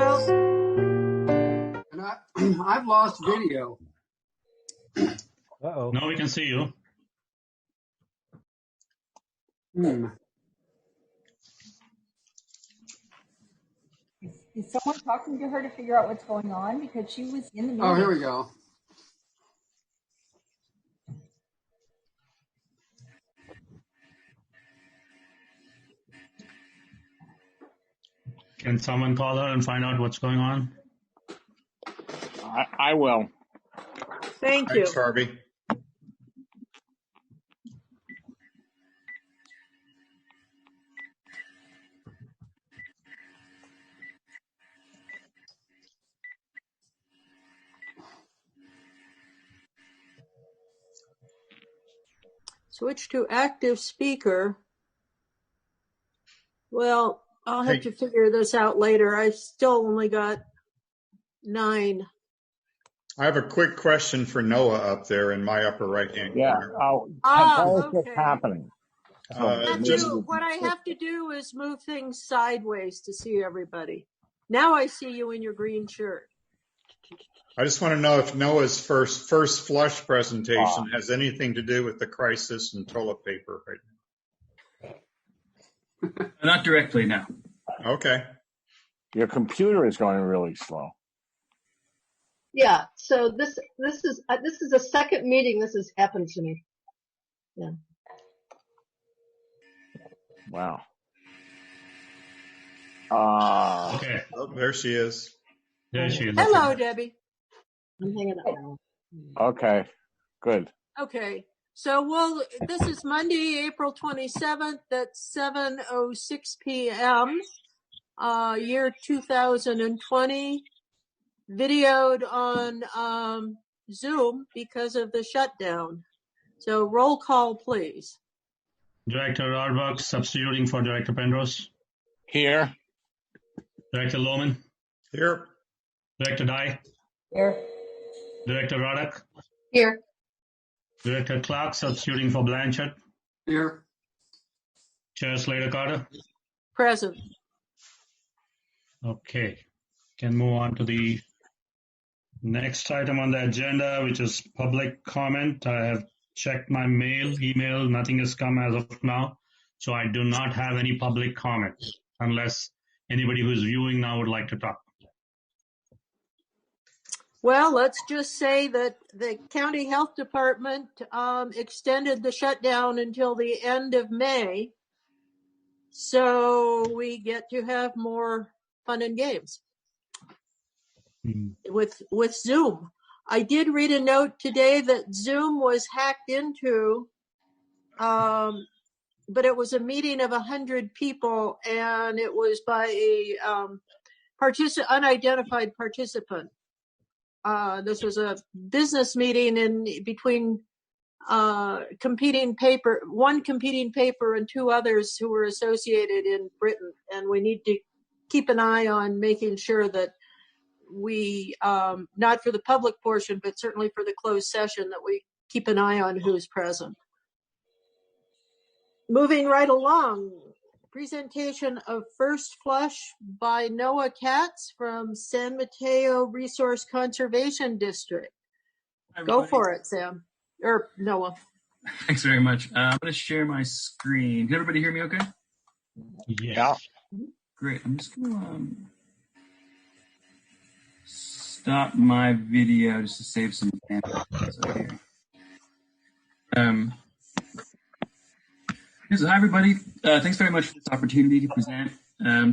Well, And I've lost video. Uh-oh. Now we can see you. is someone talking to her to figure out what's going on? Because she was in the meeting. Oh, here we go. Can someone call her and find out what's going on? I will. Thank you. Thanks, Harvey. Switch to active speaker. Well, I'll have to figure this out later. I still only got 9. I have a quick question for Noah up there in my upper right-hand corner. Tell us okay. what's happening. What I have to do is move things sideways to see everybody. Now I see you in your green shirt. I just want to know if Noah's first flush presentation has anything to do with the crisis in toilet paper right now. Not directly, no. Okay. Your computer is going really slow. Yeah. So this is a second meeting this has happened to me. Yeah. Wow. Okay. Oh, there she is. There she is. Hello, Debbie. I'm hanging up now. Okay. Good. Okay. So this is Monday, April 27th at 7:06 p.m. Year 2020. Videoed on Zoom because of the shutdown. So roll call, please. Director Rohrbuck substituting for Director Penrose. Here. Director Lohman. Here. Director Dye. Here. Director Roddick. Here. Director Clark substituting for Blanchard. Here. Chair Slater Carter. Present. Okay. Can move on to the next item on the agenda, which is public comment. I have checked my email, nothing has come as of now. So I do not have any public comment unless anybody who's viewing now would like to talk. Well, let's just say that the county health department extended the shutdown until the end of May. So we get to have more fun and games with Zoom. I did read a note today that Zoom was hacked into, but it was a meeting of 100 people, and it was by a unidentified participant. This was a business meeting between one competing paper and 2 others who were associated in Britain, and we need to keep an eye on making sure that we, not for the public portion, but certainly for the closed session, that we keep an eye on who's present. Moving right along, presentation of First Flush by Noah Katz from San Mateo Resource Conservation District. Go for it, Sam. Or Noah. Thanks very much. I'm going to share my screen. Can everybody hear me okay? Yeah. Great. I'm just going to stop my video just to save some bandwidth. So hi, everybody. Thanks very much for this opportunity to present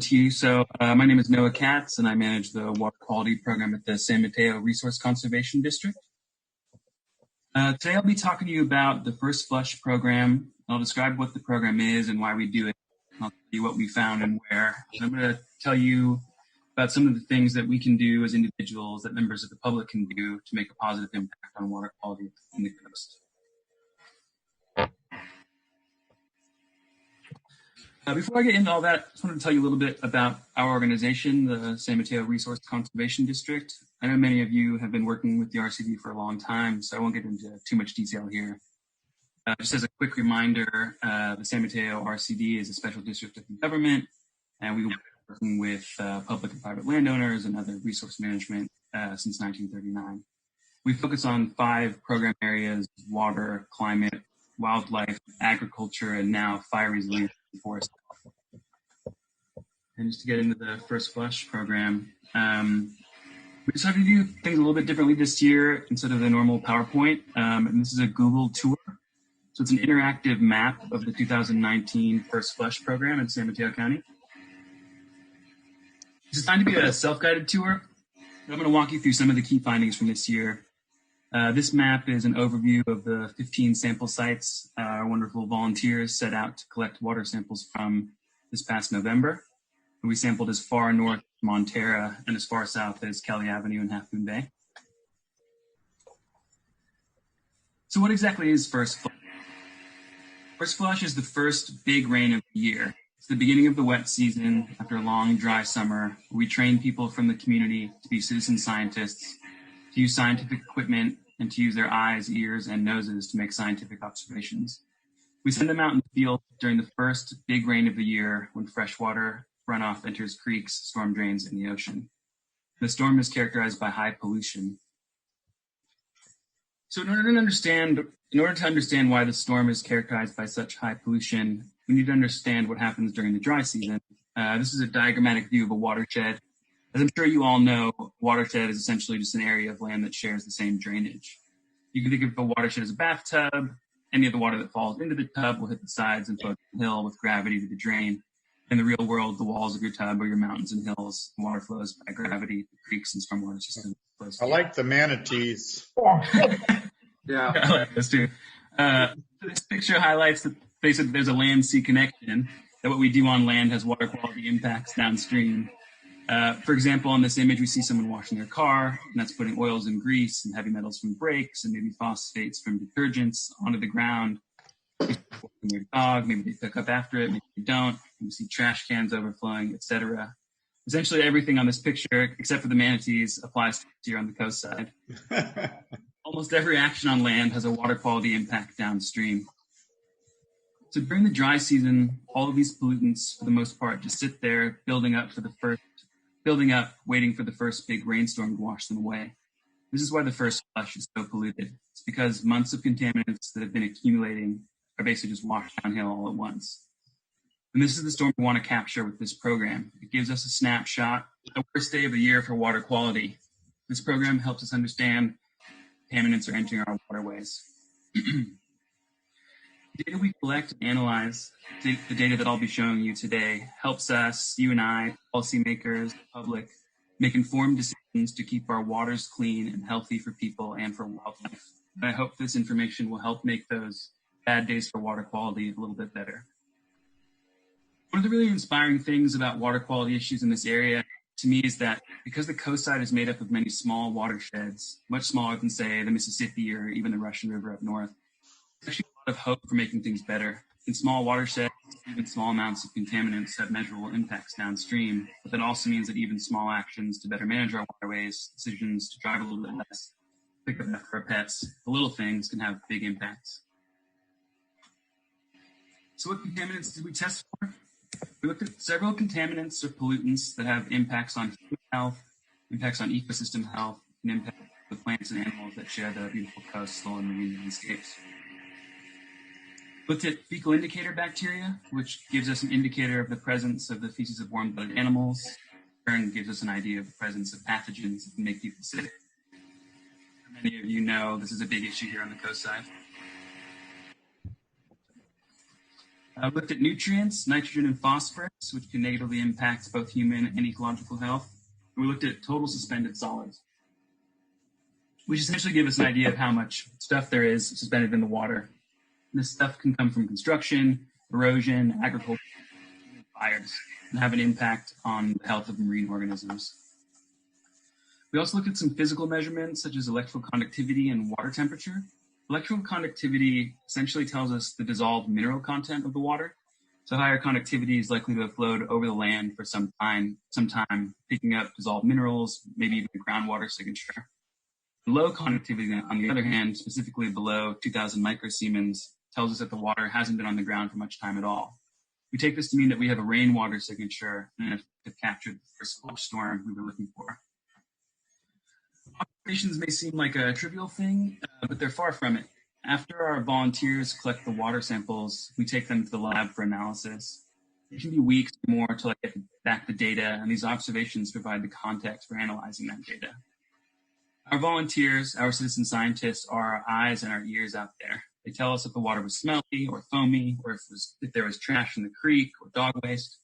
to you. So my name is Noah Katz, and I manage the water quality program at the San Mateo Resource Conservation District. Today I'll be talking to you about the First Flush program. I'll describe what the program is and why we do it. I'll tell you what we found and where. And I'm going to tell you about some of the things that we can do as individuals, that members of the public can do to make a positive impact on water quality in the coast. Before I get into all that, I just wanted to tell you a little bit about our organization, the San Mateo Resource Conservation District. I know many of you have been working with the RCD for a long time, so I won't get into too much detail here. Just as a quick reminder, the San Mateo RCD is a special district of the government, and we working with public and private landowners and other resource management since 1939. We focus on 5 program areas: water, climate, wildlife, agriculture, and now fire resilience and forest health. And just to get into the First Flush program, we decided to do things a little bit differently this year instead of the normal PowerPoint. And this is a Google tour. So it's an interactive map of the 2019 First Flush program in San Mateo County. It's designed to be a self-guided tour. I'm going to walk you through some of the key findings from this year. This map is an overview of the 15 sample sites our wonderful volunteers set out to collect water samples from this past November. We sampled as far north as Montera and as far south as Kelly Avenue and Half Moon Bay. So what exactly is First Flush? First Flush is the first big rain of the year. It's the beginning of the wet season after a long, dry summer. We train people from the community to be citizen scientists, to use scientific equipment, and to use their eyes, ears, and noses to make scientific observations. We send them out in the field during the first big rain of the year when freshwater runoff enters creeks, storm drains, and the ocean. The storm is characterized by high pollution. So in order to understand why the storm is characterized by such high pollution, we need to understand what happens during the dry season. This is a diagrammatic view of a watershed. As I'm sure you all know, a watershed is essentially just an area of land that shares the same drainage. You can think of a watershed as a bathtub. Any of the water that falls into the tub will hit the sides and flow downhill with gravity to the drain. In the real world, the walls of your tub are your mountains and hills. Water flows by gravity to creeks and stormwater systems. I like the manatees. Yeah. I like those too. This picture highlights that basically there's a land-sea connection, that what we do on land has water quality impacts downstream. For example, on this image, we see someone washing their car, and that's putting oils and grease and heavy metals from brakes and maybe phosphates from detergents onto the ground. Your dog, maybe they pick up after it, maybe they don't. You see trash cans overflowing, etc. Essentially, everything on this picture, except for the manatees, applies to here on the coast side. Almost every action on land has a water quality impact downstream. So during the dry season, all of these pollutants, for the most part, just sit there building up, waiting for the first big rainstorm to wash them away. This is why the First Flush is so polluted. It's because months of contaminants that have been accumulating are basically just washed downhill all at once. And this is the storm we want to capture with this program. It gives us a snapshot, the worst day of the year for water quality. This program helps us understand contaminants are entering our waterways. The data we collect and analyze, the data that I'll be showing you today, helps us, you and I, policymakers, public, make informed decisions to keep our waters clean and healthy for people and for wildlife. And I hope this information will help make those bad days for water quality a little bit better. One of the really inspiring things about water quality issues in this area to me is that because the coastside is made up of many small watersheds, much smaller than, say, the Mississippi or even the Russian River up north, there's actually a lot of hope for making things better. In small watersheds, even small amounts of contaminants have measurable impacts downstream, but that also means that even small actions to better manage our waterways, decisions to drive a little bit less, pick up for our pets, the little things can have big impacts. So what contaminants did we test for? We looked at several contaminants or pollutants that have impacts on human health, impacts on ecosystem health, and impacts on the plants and animals that share the beautiful coastal and marine landscapes. Looked at fecal indicator bacteria, which gives us an indicator of the presence of the feces of warm-blooded animals. In turn, gives us an idea of the presence of pathogens that can make people sick. Many of you know this is a big issue here on the coast side. Looked at nutrients, nitrogen and phosphorus, which can negatively impact both human and ecological health. And we looked at total suspended solids, which essentially give us an idea of how much stuff there is suspended in the water. This stuff can come from construction, erosion, agriculture, and fires, and have an impact on the health of marine organisms. We also looked at some physical measurements, such as electrical conductivity and water temperature. Electrical conductivity essentially tells us the dissolved mineral content of the water. So higher conductivity is likely to have flowed over the land for some time, picking up dissolved minerals, maybe even a groundwater signature. Low conductivity, on the other hand, specifically below 2,000 microsiemens, tells us that the water hasn't been on the ground for much time at all. We take this to mean that we have a rainwater signature and have captured the first full storm we were looking for. Observations may seem like a trivial thing, but they're far from it. After our volunteers collect the water samples, we take them to the lab for analysis. It can be weeks or more until I get back the data, and these observations provide the context for analyzing that data. Our volunteers, our citizen scientists, are our eyes and our ears out there. They tell us if the water was smelly or foamy, or if there was trash in the creek or dog waste.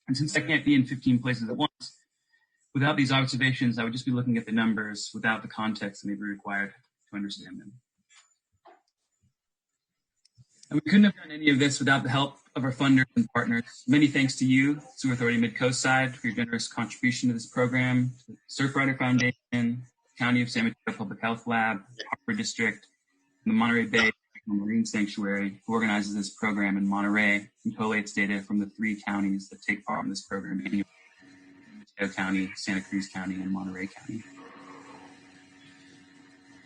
And since I can't be in 15 places at once, without these observations, I would just be looking at the numbers without the context that may be required to understand them. And we couldn't have done any of this without the help of our funders and partners. Many thanks to you, Sewer Authority Midcoastside, for your generous contribution to this program, to the Surfrider Foundation, County of San Mateo Public Health Lab, Harbor District, and the Monterey Bay Marine Sanctuary, who organizes this program in Monterey and collates data from the 3 counties that take part in this program annually: San Mateo County, Santa Cruz County, and Monterey County.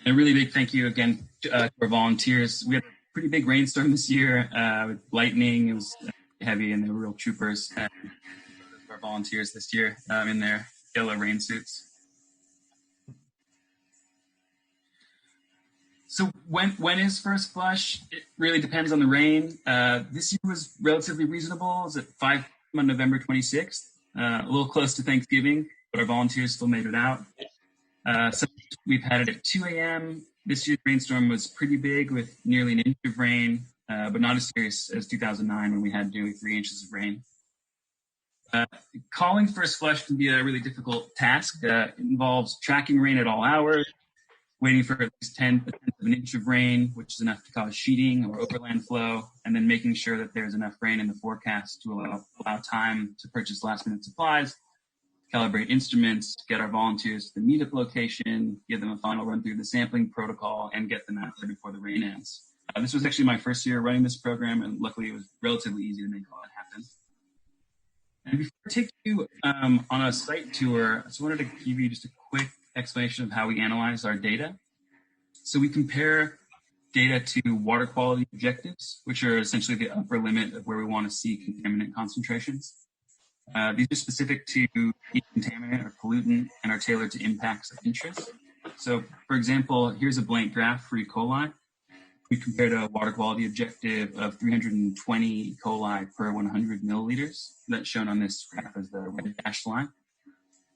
And a really big thank you again to our volunteers. We had a pretty big rainstorm this year with lightning. It was heavy, and they were real troopers. And our volunteers this year in their yellow rain suits. So when is first flush? It really depends on the rain. This year was relatively reasonable. It was at 5 p.m. on November 26th, a little close to Thanksgiving, but our volunteers still made it out. So we've had it at 2 a.m. This year's rainstorm was pretty big with nearly an inch of rain, but not as serious as 2009 when we had nearly 3 inches of rain. Calling first flush can be a really difficult task. It involves tracking rain at all hours, waiting for at least 10th of an inch of rain, which is enough to cause sheeting or overland flow, and then making sure that there's enough rain in the forecast to allow time to purchase last-minute supplies, calibrate instruments, get our volunteers to the meetup location, give them a final run through the sampling protocol, and get them out there before the rain ends. This was actually my first year running this program, and luckily it was relatively easy to make all that happen. And before I take you on a site tour, I just wanted to give you just a quick explanation of how we analyze our data. So we compare data to water quality objectives, which are essentially the upper limit of where we want to see contaminant concentrations. These are specific to each contaminant or pollutant and are tailored to impacts of interest. So, for example, here's a blank graph for E. coli. We compared a water quality objective of 320 E. coli per 100 milliliters. That's shown on this graph as the red dashed line.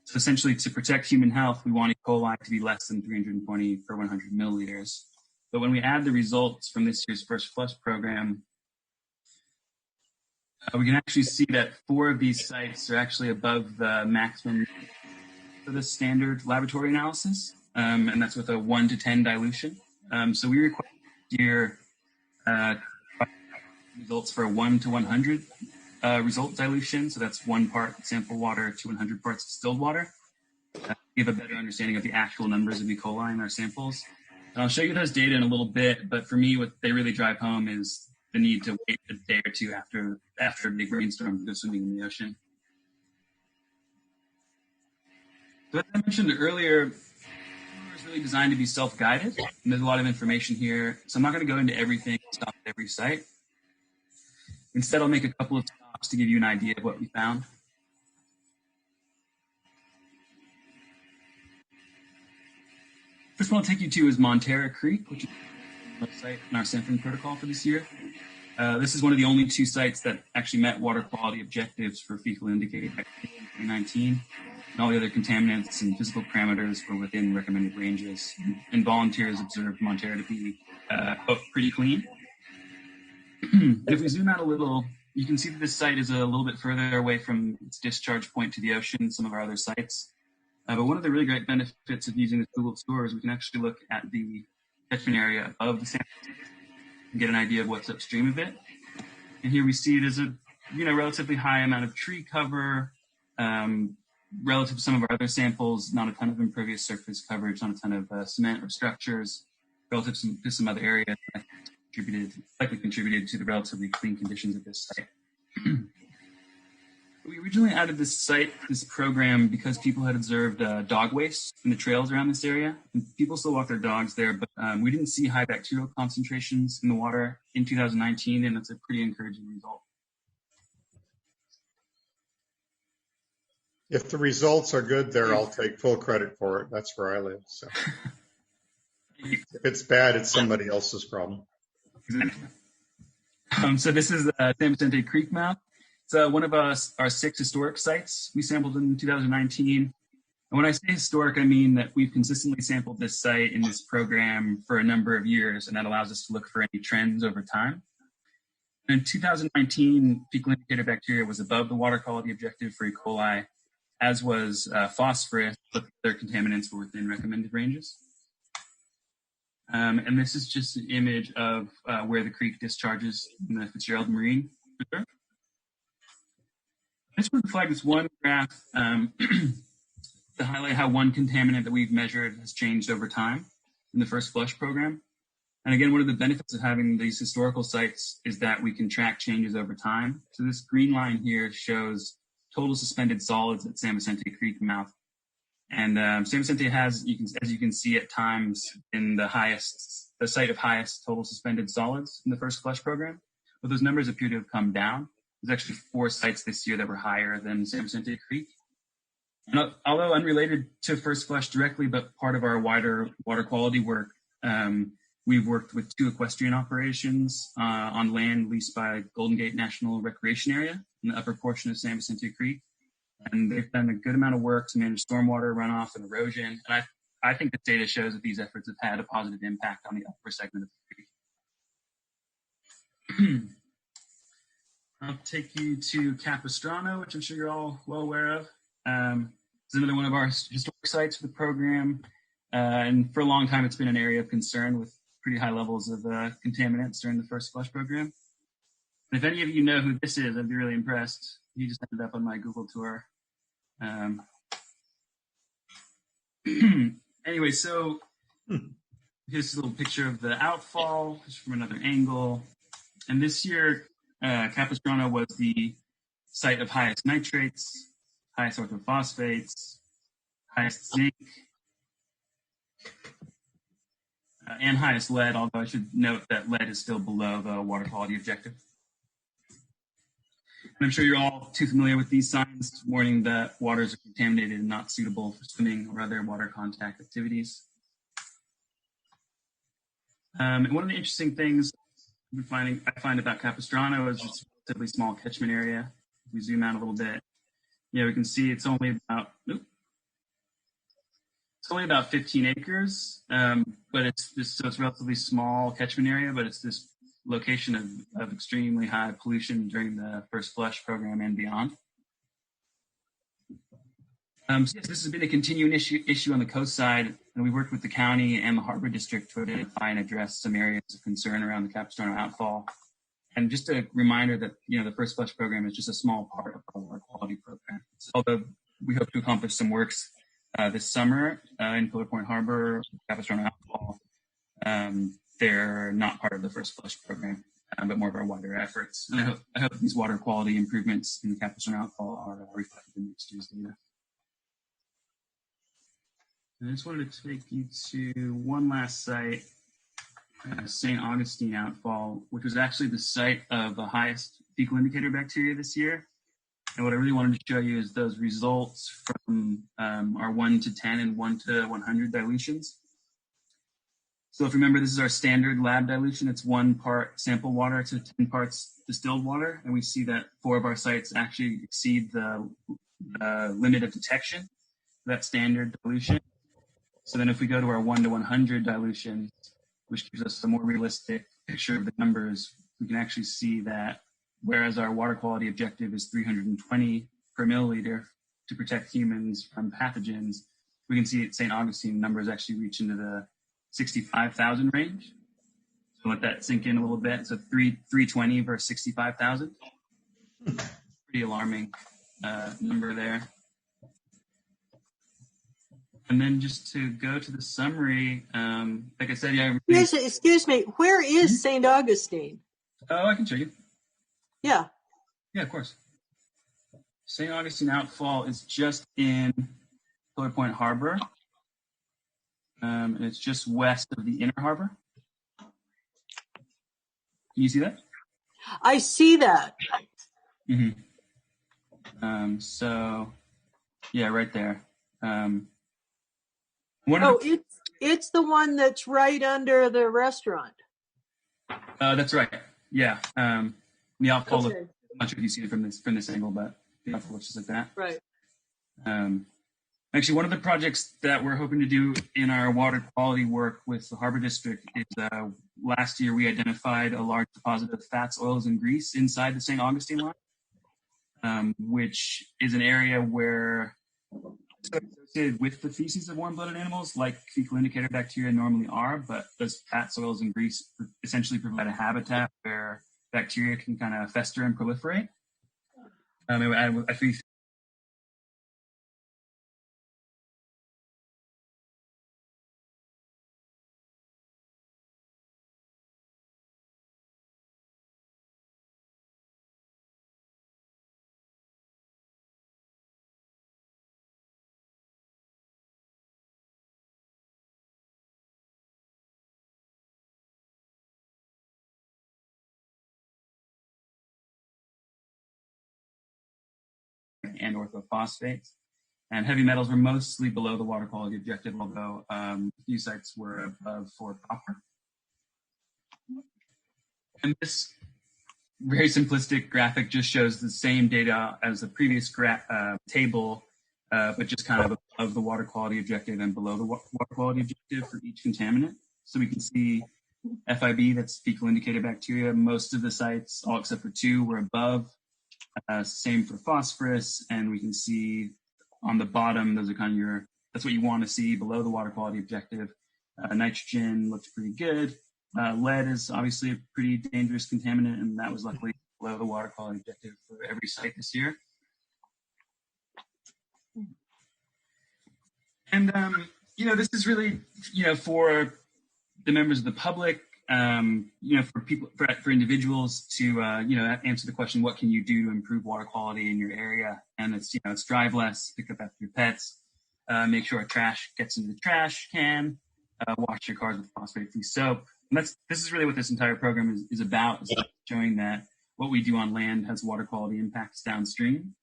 So essentially, to protect human health, we want E. coli to be less than 320 per 100 milliliters. But when we add the results from this year's first flush program, we can actually see that 4 of these sites are actually above the maximum for the standard laboratory analysis, and that's with a 1 to 10 dilution. So we require here results for a 1 to 100 result dilution. So that's 1 part sample water to 100 parts distilled water. We have a better understanding of the actual numbers of E. coli in our samples. And I'll show you those data in a little bit, but for me, what they really drive home is the need to wait a day or two after a big rainstorm to go swimming in the ocean. So as I mentioned earlier, the tour is really designed to be self-guided, and there's a lot of information here. So I'm not going to go into everything and stop at every site. Instead, I'll make a couple of stops to give you an idea of what we found. First one I'll take you to is Montera Creek, which is the site in our sampling protocol for this year. This is one of the only 2 sites that actually met water quality objectives for fecal indicated bacteria in 2019. And all the other contaminants and physical parameters were within recommended ranges. And volunteers observed Montera to be pretty clean. If we zoom out a little, you can see that this site is a little bit further away from its discharge point to the ocean than some of our other sites. But one of the really great benefits of using this Google tour is we can actually look at the catchment area of the sample and get an idea of what's upstream of it. And here we see there's a relatively high amount of tree cover relative to some of our other samples, not a ton of impervious surface coverage, not a ton of cement or structures, relative to some other areas that likely contributed to the relatively clean conditions of this site. We originally added this program because people had observed dog waste in the trails around this area. And people still walk their dogs there, but we didn't see high bacterial concentrations in the water in 2019, and that's a pretty encouraging result. If the results are good there, I'll take full credit for it. That's where I live. So if it's bad, it's somebody else's problem. Exactly. So this is San Vicente Creek mouth. It's one of our 6 historic sites we sampled in 2019. And when I say historic, I mean that we've consistently sampled this site in this program for a number of years, and that allows us to look for any trends over time. In 2019, fecal indicator bacteria was above the water quality objective for E. coli, as was phosphorus, but other contaminants were within recommended ranges. And this is just an image of where the creek discharges in the Fitzgerald Marine Reserve. I just want to flag this one graph to highlight how one contaminant that we've measured has changed over time in the first flush program. And again, one of the benefits of having these historical sites is that we can track changes over time. So this green line here shows total suspended solids at San Vicente Creek mouth. And San Vicente has, as you can see at times, in the site of highest total suspended solids in the first flush program. But those numbers appear to have come down. There's actually 4 sites this year that were higher than San Vicente Creek. And although unrelated to first flush directly, but part of our wider water quality work, we've worked with 2 equestrian operations on land leased by Golden Gate National Recreation Area in the upper portion of San Vicente Creek. And they've done a good amount of work to manage stormwater runoff and erosion. And I think the data shows that these efforts have had a positive impact on the upper segment of the creek. I'll take you to Capistrano, which I'm sure you're all well aware of. It's another one of our historic sites for the program. And for a long time, it's been an area of concern with pretty high levels of contaminants during the first flush program. And if any of you know who this is, I'd be really impressed. He just ended up on my Google tour. Anyway, so here's a little picture of the outfall, just from another angle. And this year, Capistrano was the site of highest nitrates, highest orthophosphates, highest zinc, and highest lead, although I should note that lead is still below the water quality objective. And I'm sure you're all too familiar with these signs warning that waters are contaminated and not suitable for swimming or other water contact activities. And one of the interesting things I find about Capistrano is it's a relatively small catchment area. If we zoom out a little bit, we can see it's only about 15 acres, but it's a relatively small catchment area, but it's this location of extremely high pollution during the first flush program and beyond. So yes, this has been a continuing issue on the coast side, and we worked with the county and the harbor district to identify and address some areas of concern around the Capistrano outfall. And just a reminder that the first flush program is just a small part of our water quality program. So although we hope to accomplish some works this summer in Pillar Point Harbor, Capistrano outfall, they're not part of the first flush program, but more of our wider efforts. And I hope these water quality improvements in the Capistrano outfall are reflected in next year's data. And I just wanted to take you to one last site, St. Augustine outfall, which was actually the site of the highest fecal indicator bacteria this year. And what I really wanted to show you is those results from our 1 to 10 and 1 to 100 dilutions. So if you remember, this is our standard lab dilution. It's 1 part sample water to 10 parts distilled water. And we see that 4 of our sites actually exceed the limit of detection for that standard dilution. So then if we go to our 1 to 100 dilution, which gives us a more realistic picture of the numbers, we can actually see that whereas our water quality objective is 320 per milliliter to protect humans from pathogens, we can see at St. Augustine numbers actually reach into the 65,000 range. So let that sink in a little bit. So 320 versus 65,000. Pretty alarming number there. And then just to go to the summary, like I said, Excuse me, where is St. Augustine? Oh, I can show you. Yeah. Yeah, of course. St. Augustine outfall is just in Pillar Point Harbor. And it's just west of the inner harbor. Can you see that? I see that. Mm-hmm. So Yeah, right there. It's the one that's right under the restaurant. That's right. Yeah. The outfall Okay. I'm not sure if you see it from this angle, but the outfall looks just like that. Right. Actually, one of the projects that we're hoping to do in our water quality work with the Harbor District is last year we identified a large deposit of fats, oils, and grease inside the St. Augustine line, which is an area where it's associated with the feces of warm-blooded animals, like fecal indicator bacteria normally are, but those fats, oils, and grease essentially provide a habitat where bacteria can kind of fester and proliferate. I think and orthophosphates. And heavy metals were mostly below the water quality objective, although a few sites were above for copper. And this very simplistic graphic just shows the same data as the previous table, but just kind of above the water quality objective and below the water quality objective for each contaminant. So we can see FIB, that's fecal indicator bacteria. Most of the sites, all except for 2, were above. Same for phosphorus, and we can see on the bottom, those are kind of that's what you want to see below the water quality objective. Nitrogen looks pretty good. Lead is obviously a pretty dangerous contaminant, and that was luckily below the water quality objective for every site this year. And, this is really, for the members of the public, for people, for individuals to, answer the question, what can you do to improve water quality in your area? And it's drive less, pick up after your pets, make sure trash gets into the trash can, wash your cars with phosphate-free soap. And this is really what this entire program is about, is showing that what we do on land has water quality impacts downstream.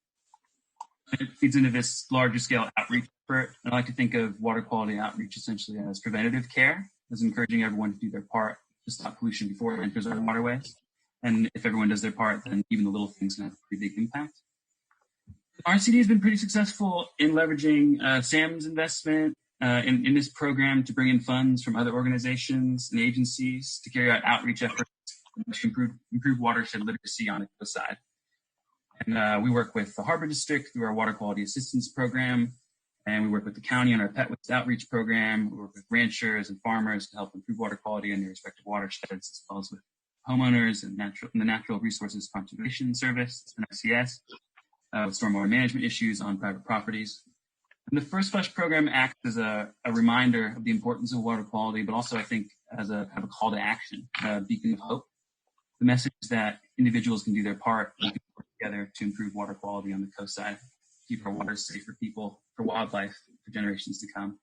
It feeds into this larger scale outreach effort. And I like to think of water quality outreach essentially as preventative care, as encouraging everyone to do their part to stop pollution before it enters our waterways. And if everyone does their part, then even the little things can have a pretty big impact. RCD has been pretty successful in leveraging SAM's investment in this program to bring in funds from other organizations and agencies to carry out outreach efforts to improve watershed literacy on the coast side. And we work with the Harbor District through our Water Quality Assistance Program, and we work with the county on our Pet Waste Outreach Program. We work with ranchers and farmers to help improve water quality in their respective watersheds, as well as with homeowners and the Natural Resources Conservation Service, NRCS, with stormwater management issues on private properties. And the First Flush program acts as a reminder of the importance of water quality, but also I think as a kind of a call to action, a beacon of hope. The message is that individuals can do their part and can work together to improve water quality on the coast side, keep our waters safe for people, for wildlife, for generations to come.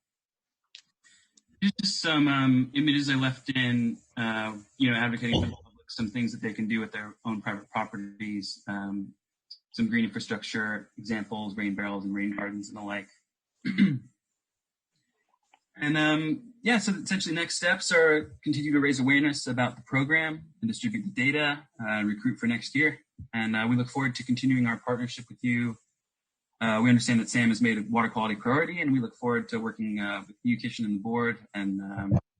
Just some images I left in, advocating for the public, some things that they can do with their own private properties, some green infrastructure examples, rain barrels and rain gardens and the like. And so essentially next steps are continue to raise awareness about the program and distribute the data and recruit for next year. And we look forward to continuing our partnership with you. We understand that SAM has made a water quality priority, and we look forward to working with you, Kitchen, and the board and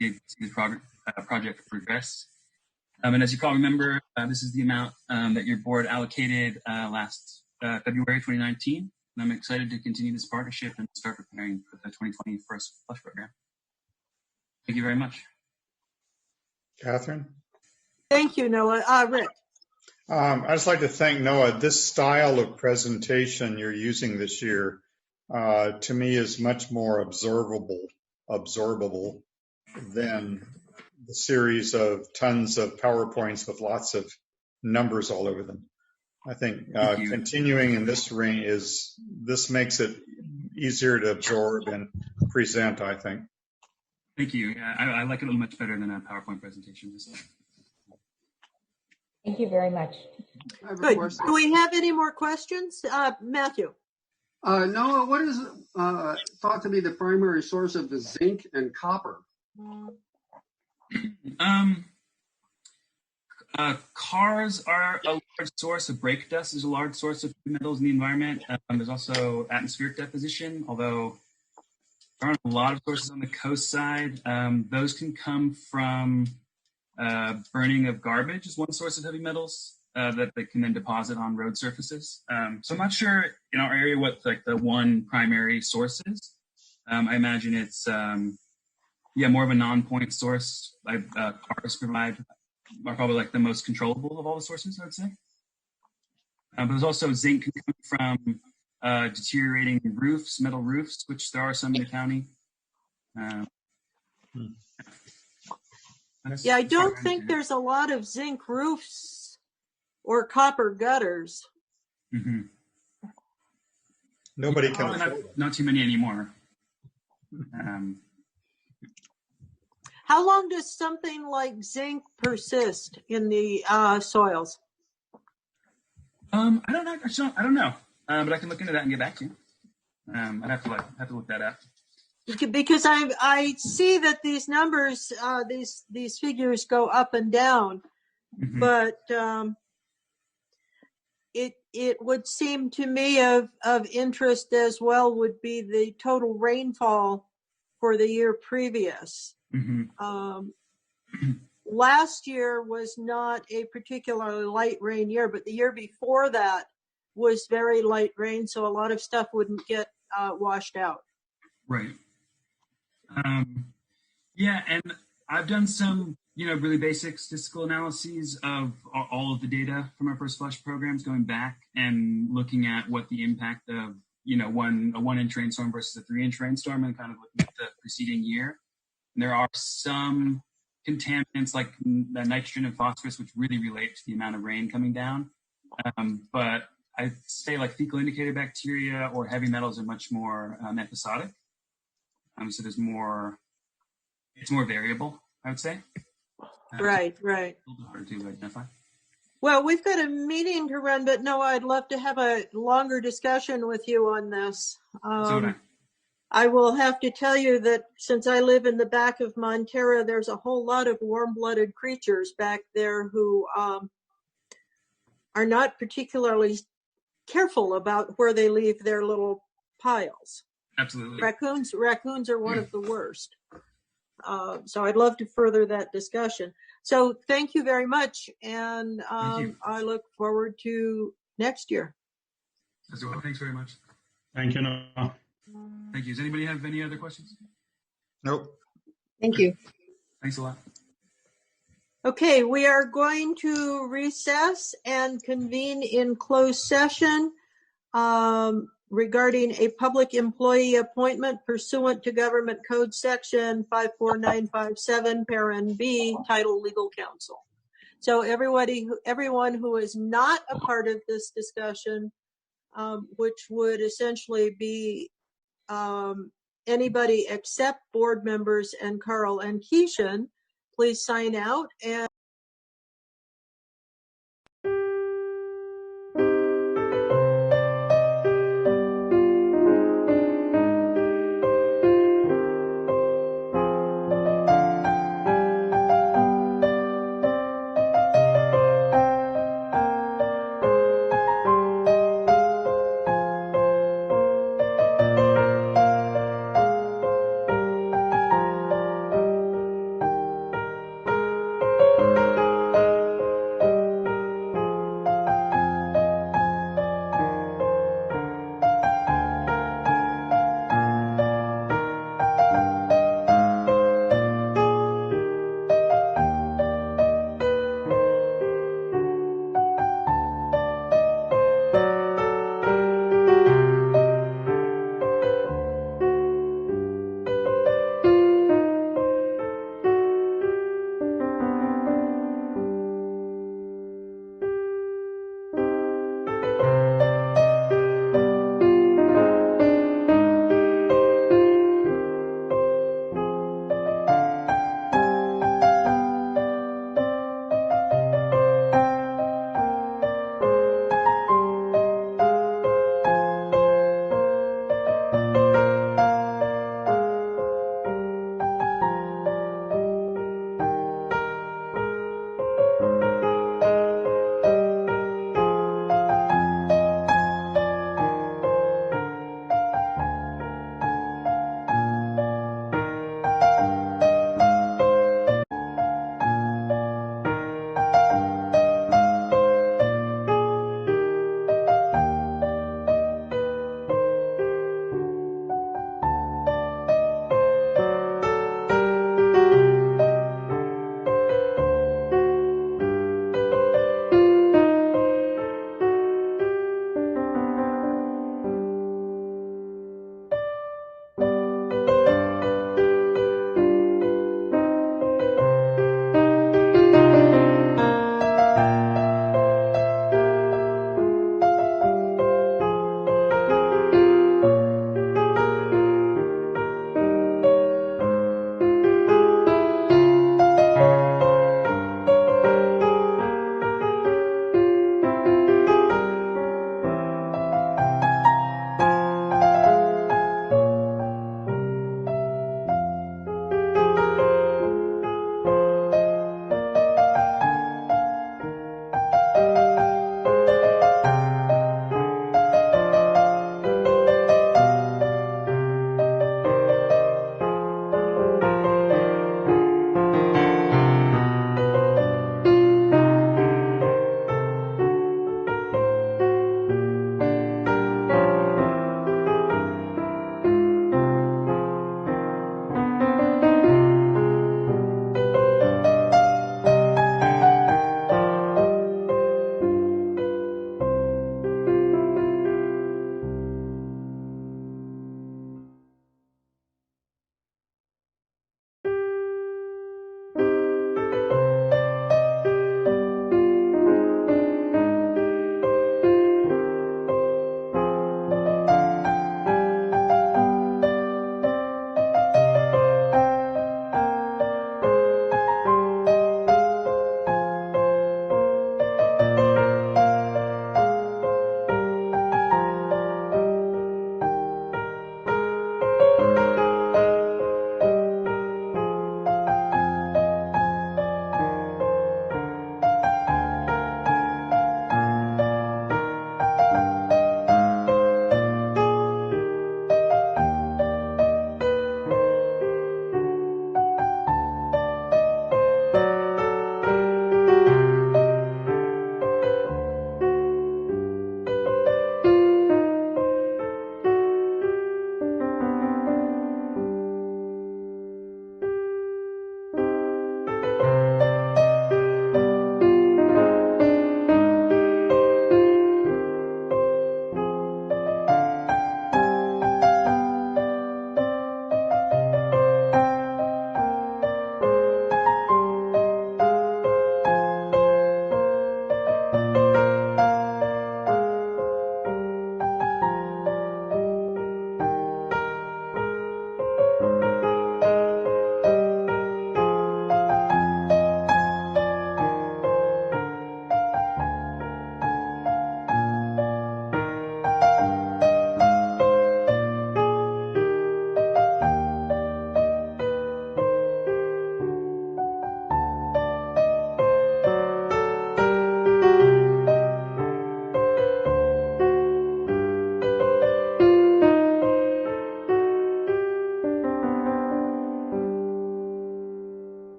see the project progress. And as you probably remember, this is the amount that your board allocated last February 2019. And I'm excited to continue this partnership and start preparing for the 2020 First Flush program. Thank you very much. Catherine? Thank you, Noah. Rick. I'd just like to thank Noah. This style of presentation you're using this year, to me, is much more absorbable than the series of tons of PowerPoints with lots of numbers all over them. I think continuing in this ring this makes it easier to absorb and present, I think. Thank you. I like it a much better than a PowerPoint presentation. Thank you very much. Good. Do we have any more questions? Matthew? Noah, what is thought to be the primary source of the zinc and copper? Cars are a large source of brake dust. Is a large source of metals in the environment. There's also atmospheric deposition, although there aren't a lot of sources on the coast side. Those can come from burning of garbage is one source of heavy metals that they can then deposit on road surfaces. So I'm not sure in our area what like the one primary source is. I imagine it's more of a non-point source. Cars provide are probably like the most controllable of all the sources, I would say. But there's also zinc can come from deteriorating roofs, metal roofs, which there are some in the county. Yeah, I don't think there's a lot of zinc roofs or copper gutters. Mm-hmm. Nobody can. Not too many anymore. How long does something like zinc persist in the soils? I don't know. Actually, I don't know. But I can look into that and get back to you. I'd have to look that up. Because I see that these numbers, these figures go up and down, Mm-hmm. but it would seem to me of interest as well would be the total rainfall for the year previous. Mm-hmm. Last year was not a particularly light rain year, but the year before that was very light rain, so a lot of stuff wouldn't get washed out. Right. Yeah, and I've done some, really basic statistical analyses of all of the data from our first flush programs, going back and looking at what the impact of, a 1-inch rainstorm versus a 3-inch rainstorm, and kind of looking at the preceding year. And there are some contaminants like nitrogen and phosphorus, which really relate to the amount of rain coming down. But I'd say like fecal indicator bacteria or heavy metals are much more episodic. So it's more variable, I would say. Right. A little bit harder to identify. Well, we've got a meeting to run, but no, I'd love to have a longer discussion with you on this. So would I. I will have to tell you that since I live in the back of Montera, there's a whole lot of warm-blooded creatures back there who are not particularly careful about where they leave their little piles. Absolutely. Raccoons are one of the worst. So I'd love to further that discussion. So thank you very much, and I look forward to next year. As well. Thanks very much. Thank you, Noah. Thank you. Does anybody have any other questions? Nope. Thank you. Thanks a lot. Okay, we are going to recess and convene in closed session regarding a public employee appointment pursuant to Government Code Section 54957, Parent B, Title Legal Counsel. So everyone who is not a part of this discussion, which would essentially be anybody except board members and Carl and Keishan, please sign out. And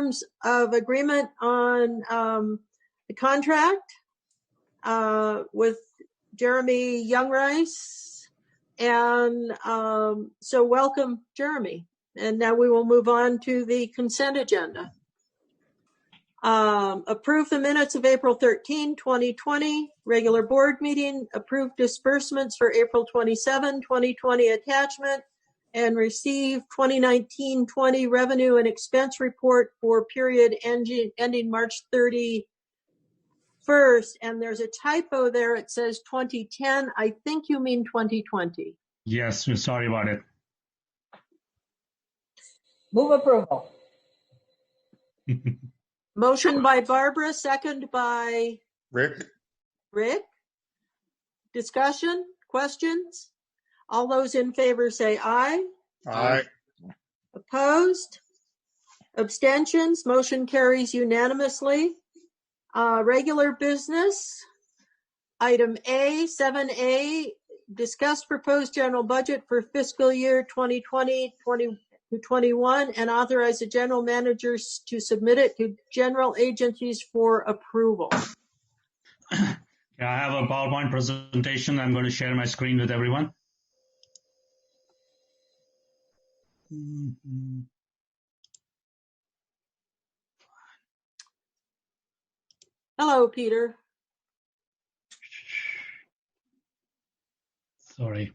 terms of agreement on the contract with Jeremy Youngrice. And so welcome, Jeremy. And now we will move on to the consent agenda. Approve the minutes of April 13, 2020, regular board meeting, approve disbursements for April 27, 2020 attachment, and receive 2019-20 revenue and expense report for period ending March 31st. And there's a typo there. It says 2010. I think you mean 2020. Yes, we're sorry about it. Move approval. Motion by Barbara, second by Rick? Rick. Discussion, questions? All those in favor say aye. Aye. Opposed? Abstentions? Motion carries unanimously. Regular business. Item A, 7A, discuss proposed general budget for fiscal year 2020-21 and authorize the general managers to submit it to general agencies for approval. I have a PowerPoint presentation. I'm going to share my screen with everyone. Hello, Peter. Sorry.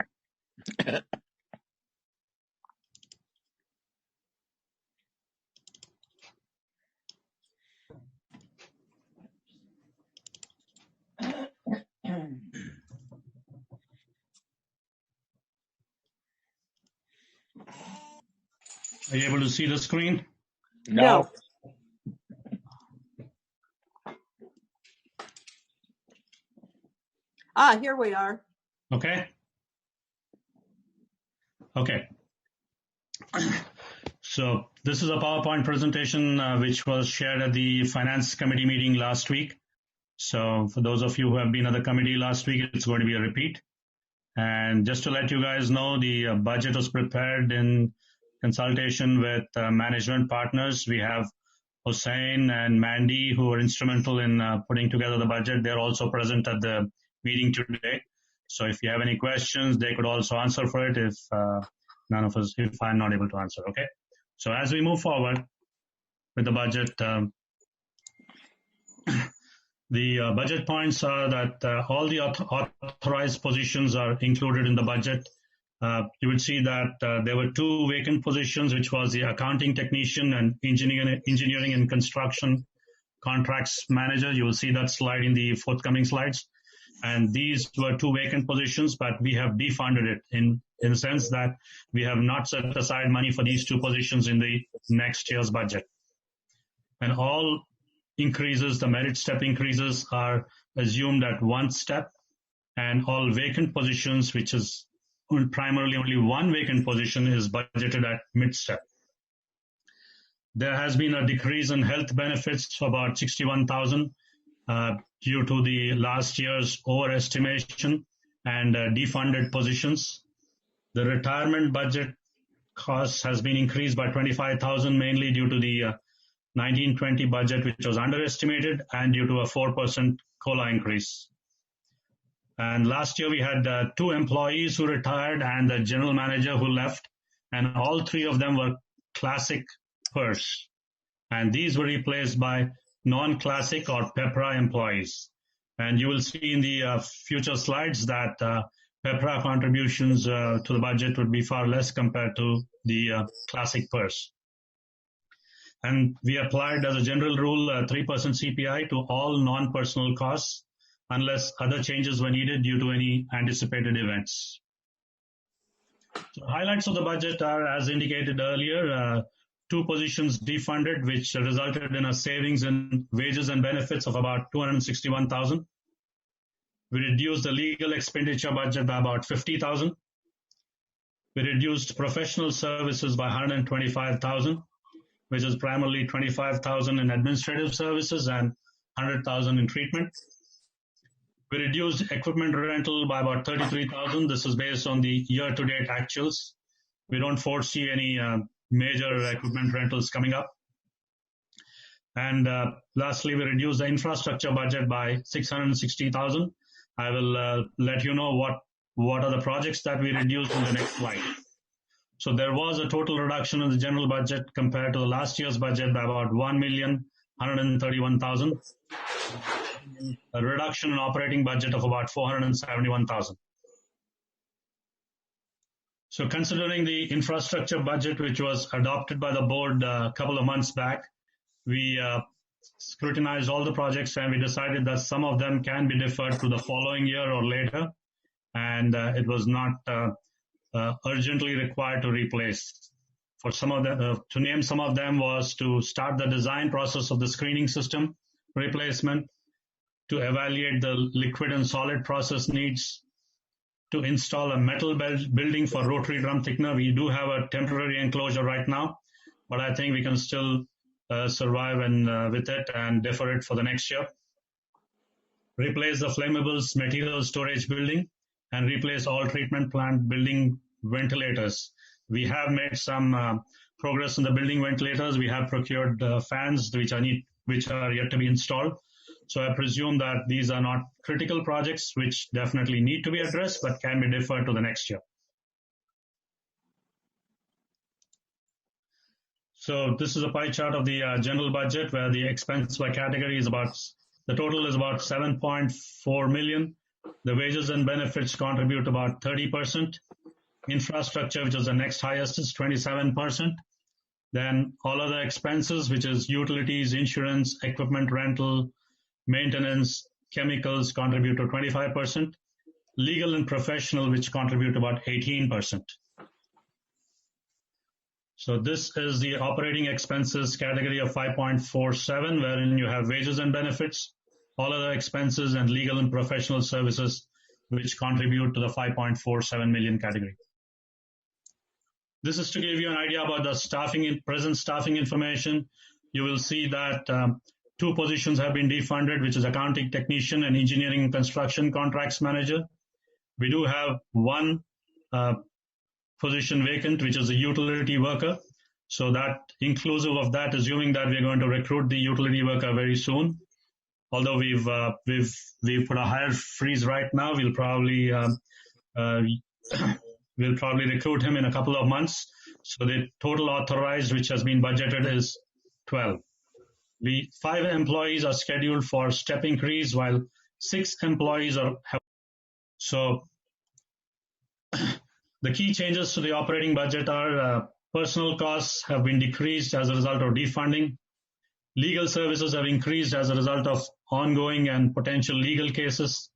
Are you able to see the screen? No. Here we are. Okay. So this is a PowerPoint presentation which was shared at the Finance Committee meeting last week. So for those of you who have been at the committee last week, it's going to be a repeat. And just to let you guys know, the budget was prepared in consultation with management partners. We have Hossein and Mandy, who were instrumental in putting together the budget. They're also present at the meeting today. So if you have any questions, they could also answer for it if if I'm not able to answer. Okay. So as we move forward with the budget, the budget points are that all the authorized positions are included in the budget. You would see that there were 2 vacant positions, which was the accounting technician and engineering and construction contracts manager. You will see that slide in the forthcoming slides. And these were 2 vacant positions, but we have defunded it in the sense that we have not set aside money for these 2 positions in the next year's budget. And all increases, the merit step increases, are assumed at 1 step, and all vacant positions, which is primarily only 1 vacant position, is budgeted at mid-step. There has been a decrease in health benefits for about $61,000 due to the last year's overestimation and defunded positions. The retirement budget cost has been increased by $25,000, mainly due to the 1920 budget, which was underestimated, and due to a 4% COLA increase. And last year we had 2 employees who retired and the general manager who left, and all 3 of them were classic PERS. And these were replaced by non-classic or PEPRA employees. And you will see in the future slides that PEPRA contributions to the budget would be far less compared to the classic PERS. And we applied as a general rule 3% CPI to all non-personal costs unless other changes were needed due to any anticipated events. So highlights of the budget are, as indicated earlier, 2 positions defunded, which resulted in a savings in wages and benefits of about $261,000. We reduced the legal expenditure budget by about $50,000. We reduced professional services by $125,000, which is primarily $25,000 in administrative services and $100,000 in treatment. We reduced equipment rental by about $33,000. This is based on the year-to-date actuals. We don't foresee any major equipment rentals coming up. And lastly, we reduced the infrastructure budget by 660,000. I will let you know what are the projects that we reduced in the next slide. So there was a total reduction in the general budget compared to the last year's budget by about 1,131,000. A reduction in operating budget of about 471,000. So considering the infrastructure budget, which was adopted by the board a couple of months back, we scrutinized all the projects and we decided that some of them can be deferred to the following year or later. And it was not urgently required to replace. For some of them, to name some of them was to start the design process of the screening system replacement, to evaluate the liquid and solid process needs, to install a metal building for rotary drum thickener. We do have a temporary enclosure right now, but I think we can still survive and with it and defer it for the next year. Replace the flammables material storage building and replace all treatment plant building ventilators. We have made some progress in the building ventilators. We have procured fans which are yet to be installed. So I presume that these are not critical projects which definitely need to be addressed but can be deferred to the next year. So this is a pie chart of the general budget where the expense by category is the total is about 7.4 million. The wages and benefits contribute about 30%. Infrastructure, which is the next highest, is 27%. Then all other expenses, which is utilities, insurance, equipment rental, maintenance, chemicals, contribute to 25%. Legal and professional, which contribute about 18%. So this is the operating expenses category of 5.47, wherein you have wages and benefits, all other expenses, and legal and professional services, which contribute to the 5.47 million category. This is to give you an idea about the present staffing information. You will see that 2 positions have been defunded, which is accounting technician and engineering and construction contracts manager. We do have 1 position vacant, which is a utility worker. So that inclusive of that, assuming that we're going to recruit the utility worker very soon. Although we've put a hire freeze right now, we'll probably recruit him in a couple of months. So the total authorized, which has been budgeted, is 12. 5 employees are scheduled for step increase, while 6 employees have. So the key changes to the operating budget are personal costs have been decreased as a result of defunding. Legal services have increased as a result of ongoing and potential legal cases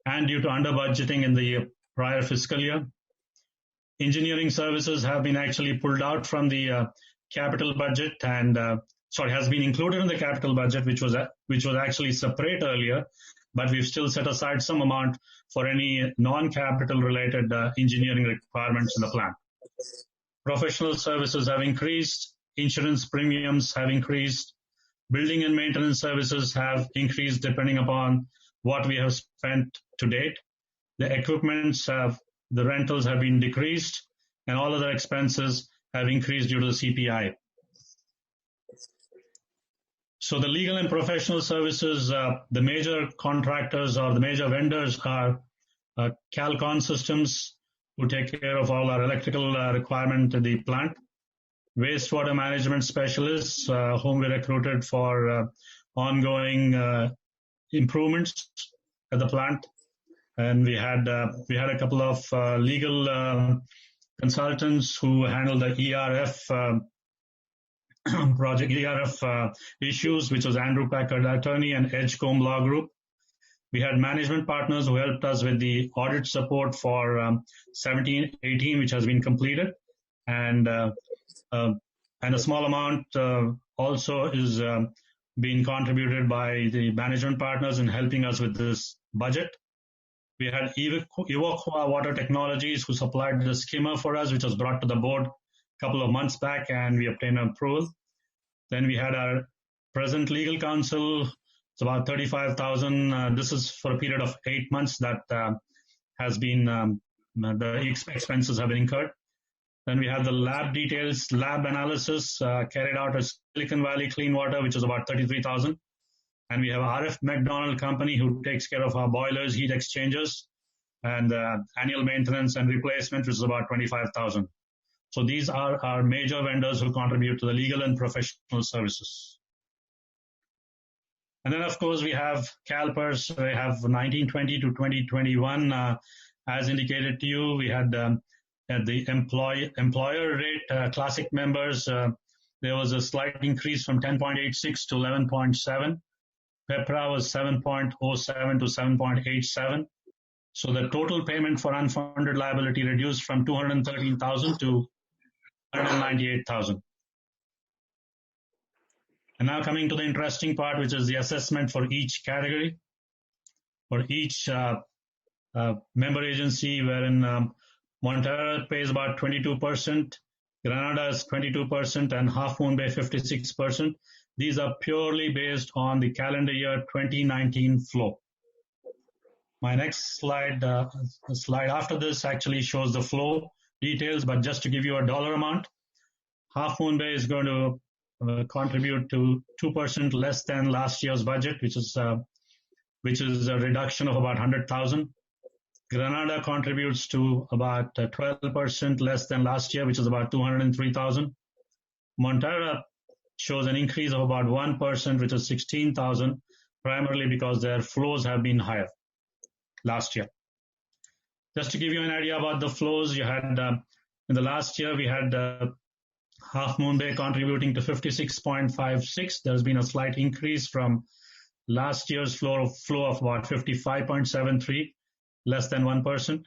and due to under budgeting in the prior fiscal year. Engineering services have been actually pulled out from the capital budget and has been included in the capital budget, which was actually separate earlier, but we've still set aside some amount for any non-capital related engineering requirements in the plant. Professional services have increased, insurance premiums have increased, building and maintenance services have increased depending upon what we have spent to date. The the rentals have been decreased, and all other expenses have increased due to the CPI. So the legal and professional services, the major contractors or the major vendors are Calcon Systems, who take care of all our electrical requirement in the plant. Wastewater management specialists, whom we recruited for ongoing improvements at the plant. And we had a couple of legal consultants who handled the ERF project ERF issues, which was Andrew Packard Attorney and Edgecombe Law Group. We had management partners who helped us with the audit support for 17-18, which has been completed, and a small amount also is being contributed by the management partners in helping us with this budget. We had Evoqua Water Technologies, who supplied the skimmer for us, which was brought to the board a couple of months back, and we obtained approval. Then we had our present legal counsel. It's about 35,000. This is for a period of 8 months that has been the expenses have been incurred. Then we have the lab details, lab analysis carried out at Silicon Valley Clean Water, which is about $33,000. And we have RF McDonald Company who takes care of our boilers, heat exchangers, and annual maintenance and replacement, which is about $25,000. So these are our major vendors who contribute to the legal and professional services. And then, of course, we have CalPERS. We have 1920 to 2021. As indicated to you, we had at the employer rate, classic members, there was a slight increase from 10.86 to 11.7. PEPRA was 7.07 to 7.87. So the total payment for unfunded liability reduced from $213,000 to $198,000. And now coming to the interesting part, which is the assessment for each category. For each member agency, wherein Montero pays about 22%, Granada is 22%, and Half Moon Bay 56%. These are purely based on the calendar year 2019 flow. My next slide, the slide after this actually shows the flow details, but just to give you a dollar amount, Half Moon Bay is going to contribute to 2% less than last year's budget, which is a reduction of about 100,000. Granada contributes to about 12% less than last year, which is about 203,000. Montero shows an increase of about 1%, which is 16,000, primarily because their flows have been higher last year. Just to give you an idea about the flows, you had in the last year we had Half Moon Bay contributing to 56.56. There's been a slight increase from last year's flow of about 55.73, less than 1%.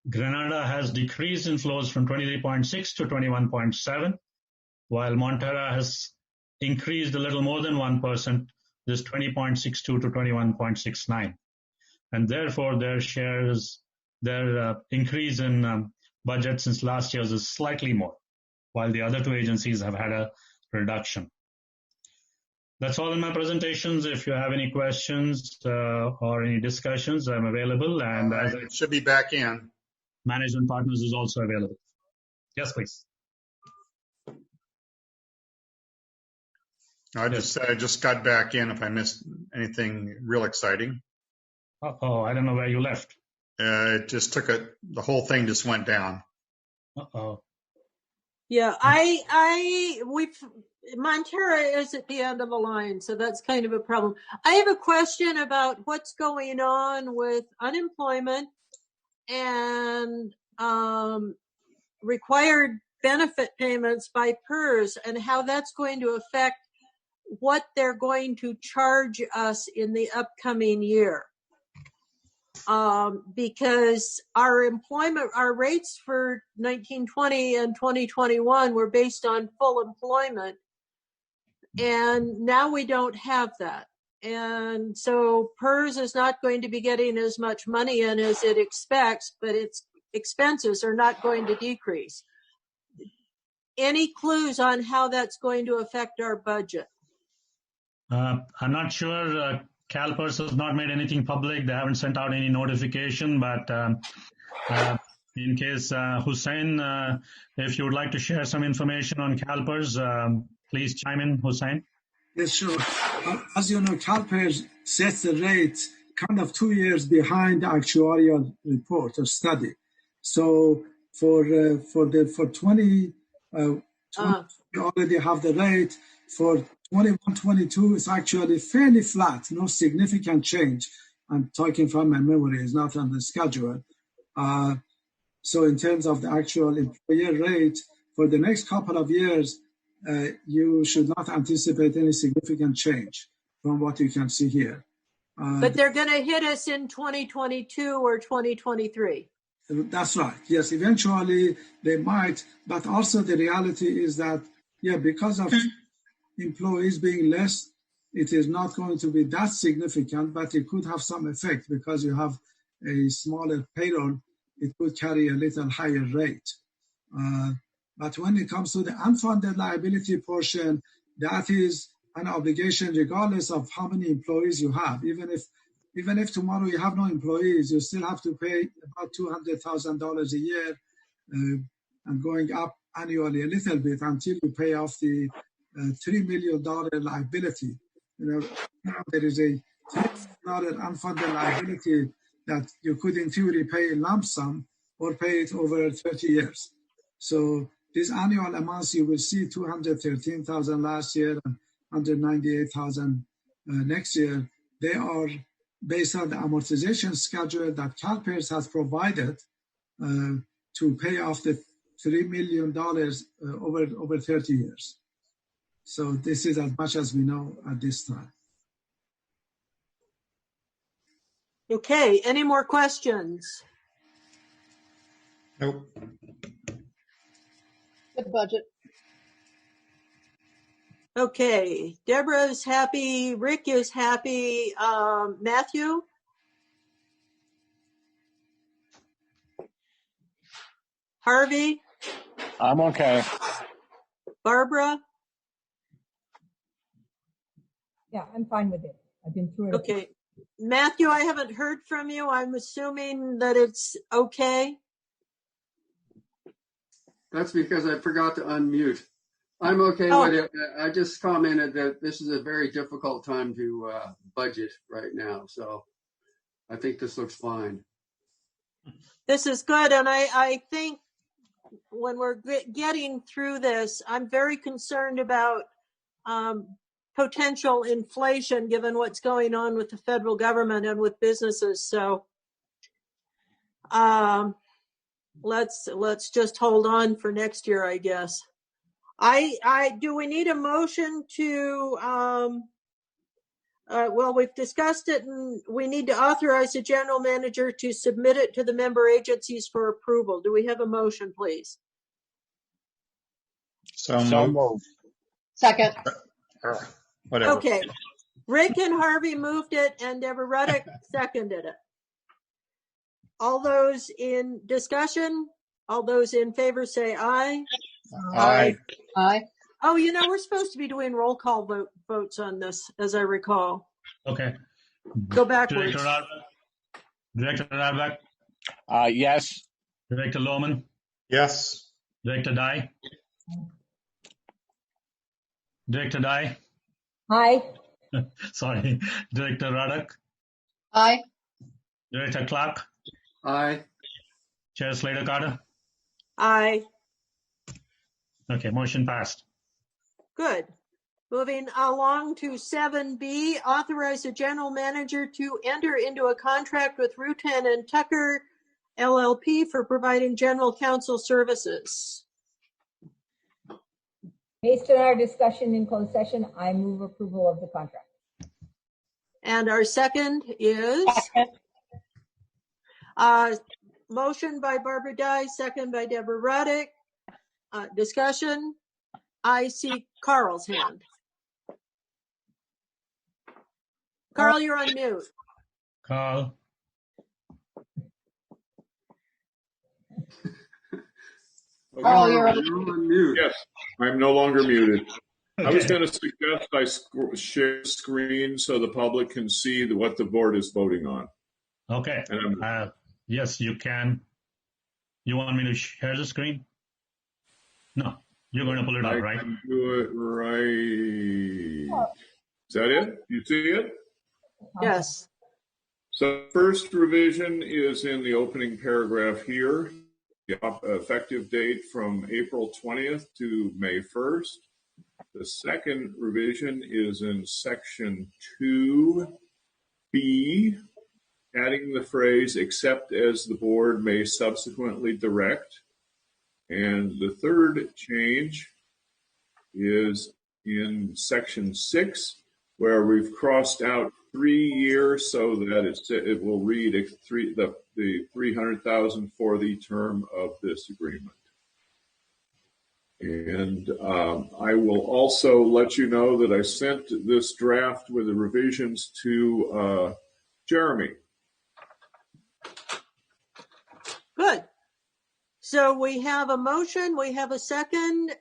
Granada has decreased in flows from 23.6 to 21.7, while Montero has increased a little more than 1%, this 20.62 to 21.69. And therefore, their increase in budget since last year's is slightly more, while the other two agencies have had a reduction. That's all in my presentations. If you have any questions or any discussions, I'm available. And it should be back in. Management Partners is also available. Yes, please. I just got back in if I missed anything real exciting. Uh-oh, I don't know where you left. It just took the whole thing just went down. Uh-oh. Yeah, Montero is at the end of the line, so that's kind of a problem. I have a question about what's going on with unemployment and required benefit payments by PERS and how that's going to affect what they're going to charge us in the upcoming year. Because our rates for 1920 and 2021 were based on full employment, and now we don't have that. And so PERS is not going to be getting as much money in as it expects, but its expenses are not going to decrease. Any clues on how that's going to affect our budget? I'm not sure. CalPERS has not made anything public. They haven't sent out any notification, but in case, Hussein, if you would like to share some information on CalPERS, please chime in, Hussein. Yes, sure. As you know, CalPERS sets the rate kind of 2 years behind the actuarial report or study. So for 20, we already have the rate. For 21-22, it's actually fairly flat, no significant change. I'm talking from my memory, it's not on the schedule. So in terms of the actual employer rate, for the next couple of years, you should not anticipate any significant change from what you can see here. But they're going to hit us in 2022 or 2023. That's right. Yes, eventually they might. But also the reality is that, because of employees being less, it is not going to be that significant, but it could have some effect because you have a smaller payroll. It could carry a little higher rate. But when it comes to the unfunded liability portion, that is an obligation regardless of how many employees you have. Even if tomorrow you have no employees, you still have to pay about $200,000 a year and going up annually a little bit until you pay off the $3 million liability. Now there is a $3 million unfunded liability that you could in theory pay a lump sum or pay it over 30 years. So these annual amounts you will see, $213,000 last year and $198,000 next year, they are based on the amortization schedule that CalPERS has provided to pay off the $3 million over 30 years. So this is as much as we know at this time. Okay, any more questions? Nope. Good budget. Okay, Deborah is happy, Rick is happy, Matthew? Harvey? I'm okay. Barbara? Yeah, I'm fine with it. I've been through it. Okay. Matthew, I haven't heard from you. I'm assuming that it's okay. That's because I forgot to unmute. I'm okay with it. I just commented that this is a very difficult time to budget right now. So I think this looks fine. This is good. And I think when we're getting through this, I'm very concerned about potential inflation given what's going on with the federal government and with businesses. So let's just hold on for next year, I guess. Do we need a motion to, well, we've discussed it and we need to authorize the general manager to submit it to the member agencies for approval. Do we have a motion, please? So moved. Second. Whatever. Okay. Rick and Harvey moved it and Deborah Ruddock seconded it. All those in discussion, all those in favor say aye. Aye. Aye. Oh, we're supposed to be doing roll call votes on this, as I recall. Okay. Go backwards. Director Radback? Yes. Director Lohman? Yes. Director Dye? Director Dye? Aye. Sorry. Director Ruddock? Aye. Director Clark? Aye. Chair Slater Carter? Aye. Okay, motion passed. Good. Moving along to 7B, authorize the general manager to enter into a contract with Rutan and Tucker LLP for providing general counsel services. Based on our discussion in closed session, I move approval of the contract. And our second is motion by Barbara Dye, second by Deborah Ruddock. Discussion. I see Carl's hand. Carl, you're on mute. Carl? Carl, you're on mute. Yes, I'm no longer muted. Okay. I was going to suggest I share the screen so the public can see what the board is voting on. Okay. Yes, you can. You want me to share the screen? No, you're going to pull it up, right? I can do it right. Is that it? You see it? Yes. So first revision is in the opening paragraph here. The effective date from April 20th to May 1st. The second revision is in section 2B, adding the phrase except as the board may subsequently direct. And the third change is in section 6, where we've crossed out 3 years so that it will read the $300,000 for the term of this agreement. And I will also let you know that I sent this draft with the revisions to Jeremy. Good. So we have a motion. We have a second.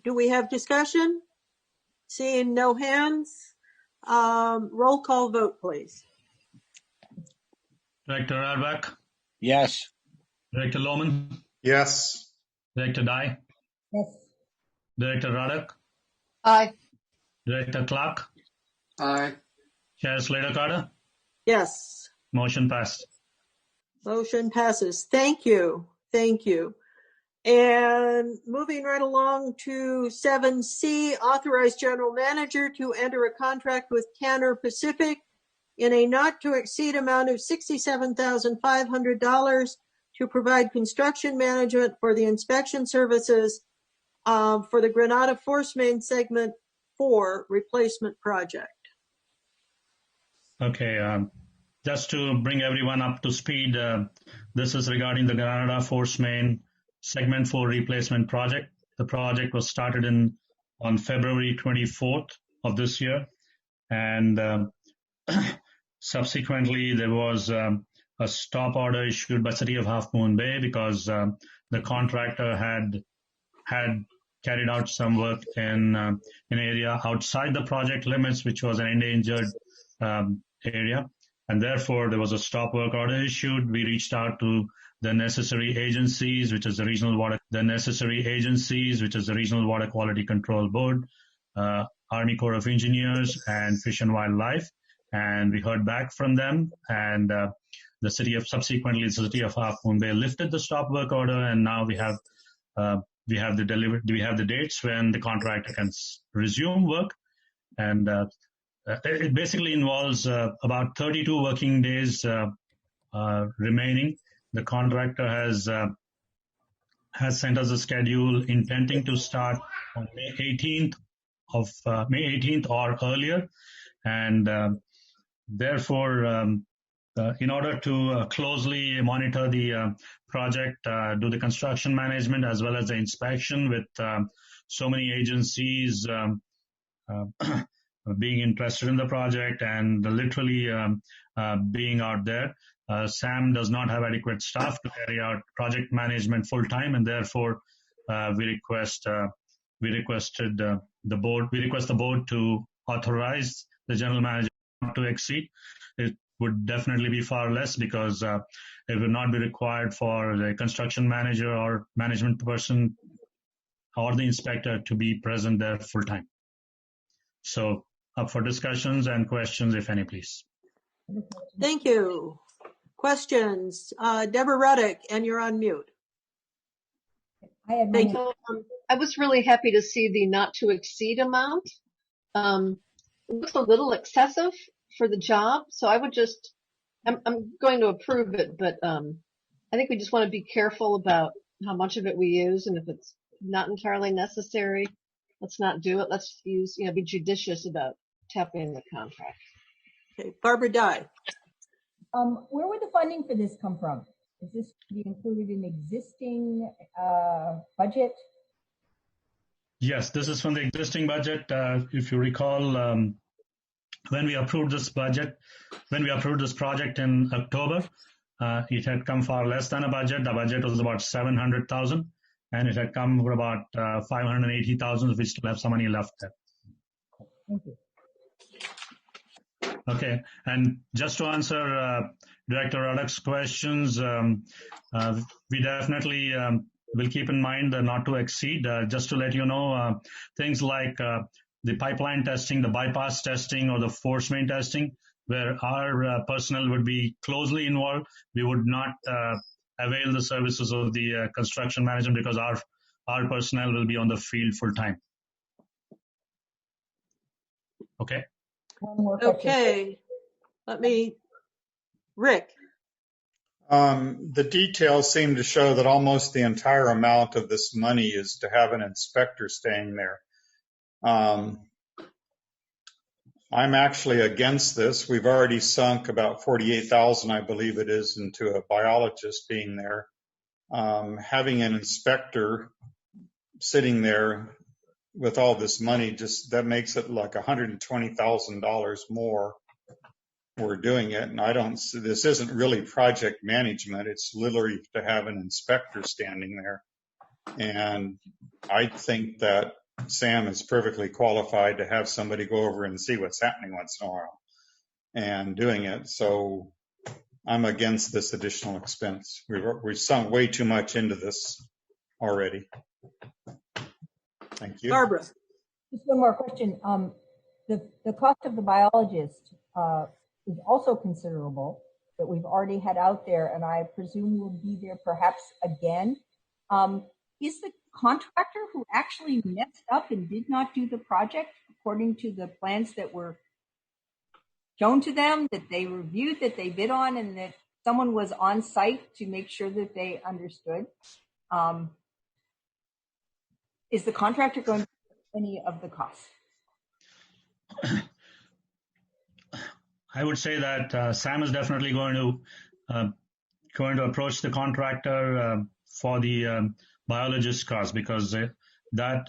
Do we have discussion? Seeing no hands. Roll call vote, please. Director Radback? Yes. Director Lohman, Yes. Director Dye, Yes. Director Ruddock, Aye. Director Clark, Aye. Chair Slater Carter. Yes. Motion passed. Motion passes. Thank you. Thank you. And moving right along to 7C, authorize general manager to enter a contract with Tanner Pacific in a not to exceed amount of $67,500 to provide construction management for the inspection services for the Granada Force Main Segment 4 replacement project. Okay, just to bring everyone up to speed, this is regarding the Granada Force Main Segment 4 replacement project. The project was started on February 24th of this year, and subsequently there was a stop order issued by City of Half Moon Bay because the contractor had carried out some work in an area outside the project limits, which was an endangered area, and therefore there was a stop work order issued. We reached out to the necessary agencies, which is the Regional Water Quality Control Board, Army Corps of Engineers, and Fish and Wildlife, and we heard back from them. And the city of Half Moon Bay lifted the stop work order, and now we have the dates when the contractor can resume work, and it basically involves about 32 working days remaining. The contractor has sent us a schedule intending to start on May 18th or earlier, and therefore, in order to closely monitor the project, do the construction management as well as the inspection with so many agencies being interested in the project and literally being out there, SAM does not have adequate staff to carry out project management full time, and therefore we request the board to authorize the general manager not to exceed. It would definitely be far less because it would not be required for the construction manager or management person or the inspector to be present there full time. So up for discussions and questions, if any, please. Thank you. Questions? Deborah Ruddock, and you're on mute. Thank you. I was really happy to see the not to exceed amount. It looks a little excessive for the job, so I would I'm going to approve it, but I think we just want to be careful about how much of it we use, and if it's not entirely necessary, let's not do it. Let's be judicious about tapping the contract. Okay, Barbara Dye. Where would the funding for this come from? Is this to be included in existing budget? Yes, this is from the existing budget. If you recall, when we approved this project in October, it had come far less than a budget. The budget was about $700,000, and it had come for about $580,000. We still have some money left there. Thank you. Okay, and just to answer Director Ruddock's questions, we definitely will keep in mind the not to exceed. Just to let you know, things like the pipeline testing, the bypass testing, or the force main testing, where our personnel would be closely involved. We would not avail the services of the construction management because our personnel will be on the field full time. Okay. Okay. Rick. The details seem to show that almost the entire amount of this money is to have an inspector staying there. I'm actually against this. We've already sunk about $48,000, I believe it is, into a biologist being there. Having an inspector sitting there with all this money, that makes it like $120,000 more. We're doing it, and this isn't really project management. It's literally to have an inspector standing there. And I think that Sam is perfectly qualified to have somebody go over and see what's happening once in a while and doing it. So I'm against this additional expense. We've sunk way too much into this already. Thank you. Barbara. Just one more question. The cost of the biologist is also considerable that we've already had out there, and I presume will be there perhaps again. Is the contractor who actually messed up and did not do the project according to the plans that were shown to them, that they reviewed, that they bid on, and that someone was on site to make sure that they understood? Is the contractor going to pay any of the costs? I would say that Sam is definitely going to approach the contractor for the biologist cost, because that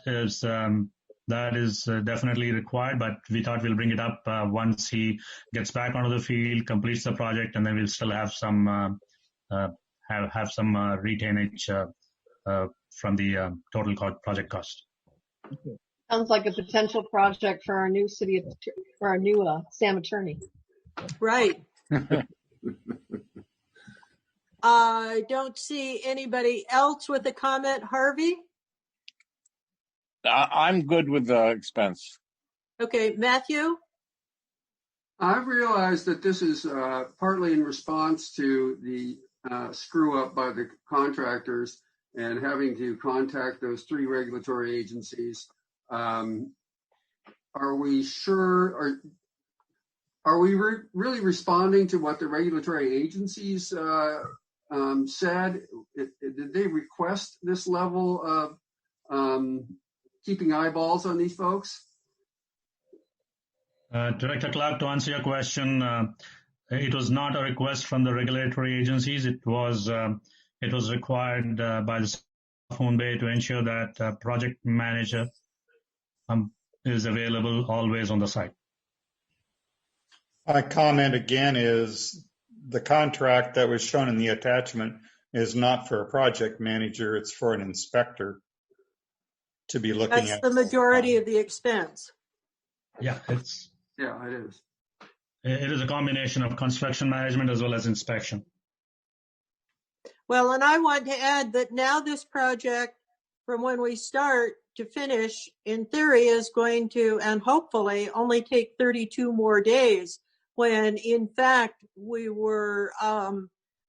is definitely required. But we thought we'll bring it up once he gets back onto the field, completes the project, and then we'll still have some have some retainage from the total project cost. Sounds like a potential project for our new Sam attorney. Right. I don't see anybody else with a comment. Harvey? I'm good with the expense. Okay, Matthew? I've realized that this is partly in response to the screw up by the contractors and having to contact those 3 regulatory agencies. Are we sure, are we really responding to what the regulatory agencies said? Did they request this level of keeping eyeballs on these folks? Director Clark, to answer your question, it was not a request from the regulatory agencies. It was required by the Moon Bay to ensure that project manager is available always on the site. My comment again is the contract that was shown in the attachment is not for a project manager, it's for an inspector to be looking at. That's the majority of the expense. Yeah, it is. It is a combination of construction management as well as inspection. Well, and I want to add that now this project, from when we start to finish, in theory, is going to, and hopefully, only take 32 more days, when in fact we were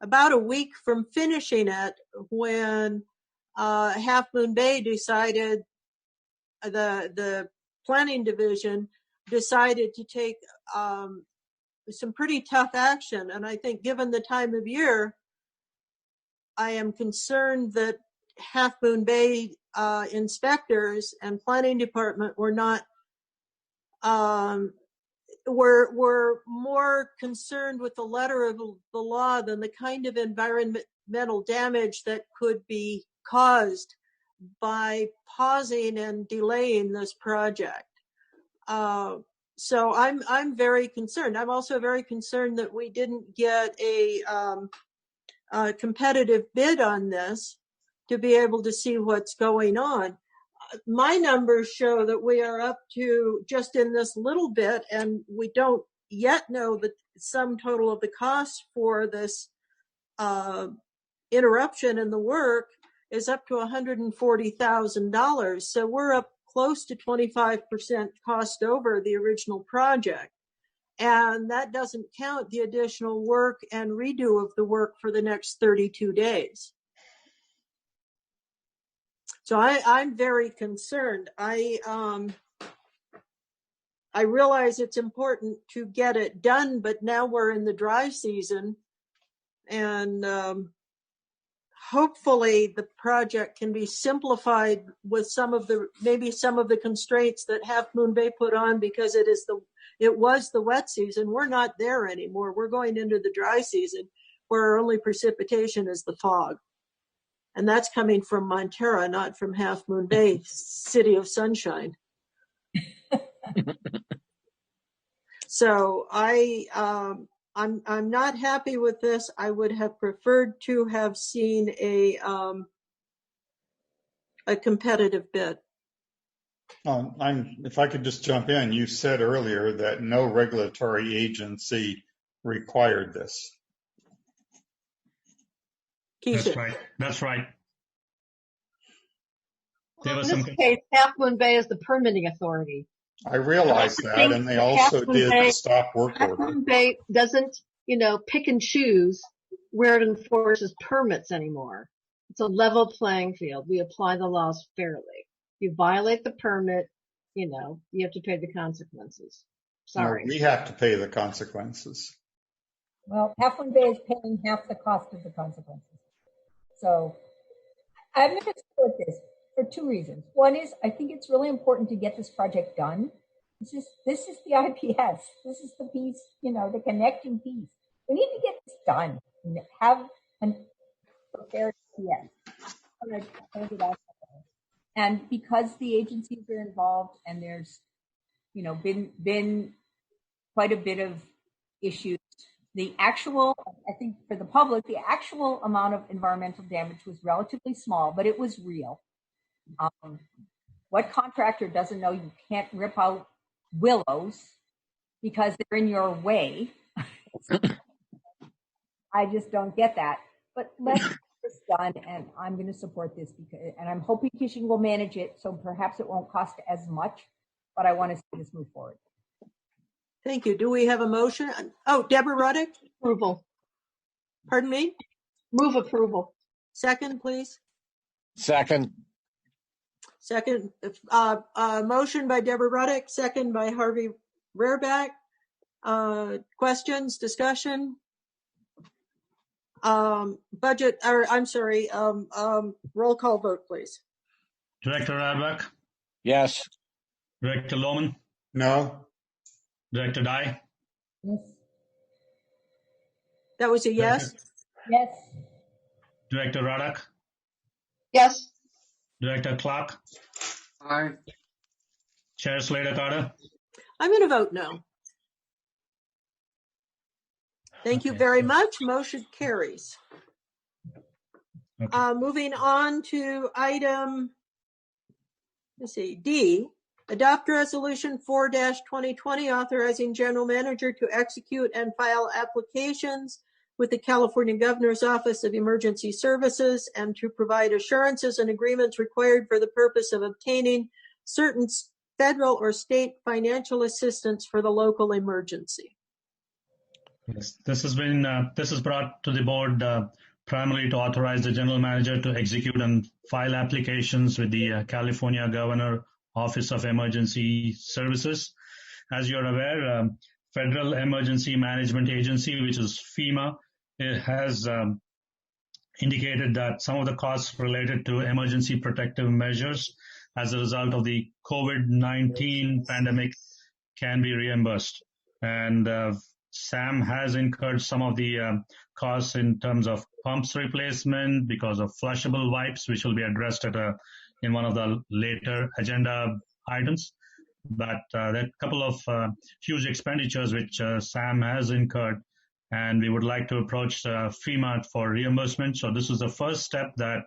about a week from finishing it when Half Moon Bay decided, the planning division decided to take some pretty tough action. And I think given the time of year, I am concerned that Half Moon Bay inspectors and planning department were not were more concerned with the letter of the law than the kind of environmental damage that could be caused by pausing and delaying this project. So I'm very concerned. I'm also very concerned that we didn't get a competitive bid on this to be able to see what's going on. My numbers show that we are up to, just in this little bit, and we don't yet know the sum total of the cost for this interruption in the work, is up to $140,000. So we're up close to 25% cost over the original project. And that doesn't count the additional work and redo of the work for the next 32 days. So I'm very concerned. I realize it's important to get it done, but now we're in the dry season, and hopefully the project can be simplified with maybe some of the constraints that Half Moon Bay put on, because it was the wet season. We're not there anymore. We're going into the dry season, where our only precipitation is the fog. And that's coming from Montera, not from Half Moon Bay, city of sunshine. So I'm not happy with this. I would have preferred to have seen a competitive bid. If I could just jump in, you said earlier that no regulatory agency required this. That's right. That's right. There was In this case, Half Moon Bay is the permitting authority. I realize that, and they also did the stop work Half order. Moon Bay doesn't, pick and choose where it enforces permits anymore. It's a level playing field. We apply the laws fairly. You violate the permit, you have to pay the consequences. Sorry. No, we have to pay the consequences. Well, Half Moon Bay is paying half the cost of the consequences. So I'm going to support this for two reasons. One is I think it's really important to get this project done. This is the IPS. This is the piece, the connecting piece. We need to get this done and have an prepared PS. And because the agencies are involved and there's, been quite a bit of issues, I think for the public, the actual amount of environmental damage was relatively small, but it was real. What contractor doesn't know you can't rip out willows because they're in your way? I just don't get that. But let's get this done, and I'm going to support this and I'm hoping Kishin will manage it, so perhaps it won't cost as much, but I want to see this move forward. Thank you. Do we have a motion? Oh, Deborah Ruddick? Approval. Pardon me? Move approval. Second, please. Second. Second, motion by Deborah Ruddick, second by Harvey Rareback. Questions, discussion? Roll call vote, please. Director Rareback? Yes. Director Lohman? No. Director Dye? Yes. That was a yes? Yes. Director Raddak? Yes. Director Clark? Aye. Chair Slater-Carter? I'm going to vote no. Thank you very much. Motion carries. Okay. Moving on to item, D. Adopt Resolution 4-2020 authorizing General Manager to execute and file applications with the California Governor's Office of Emergency Services and to provide assurances and agreements required for the purpose of obtaining certain federal or state financial assistance for the local emergency. Yes, this is brought to the board primarily to authorize the general manager to execute and file applications with the California Governor Office of Emergency Services. As you're aware, Federal Emergency Management Agency, which is FEMA, it has indicated that some of the costs related to emergency protective measures as a result of the COVID-19 pandemic can be reimbursed. And SAM has incurred some of the costs in terms of pumps replacement because of flushable wipes, which will be addressed in one of the later agenda items. But there are a couple of huge expenditures which SAM has incurred, and we would like to approach FEMA for reimbursement. So this is the first step that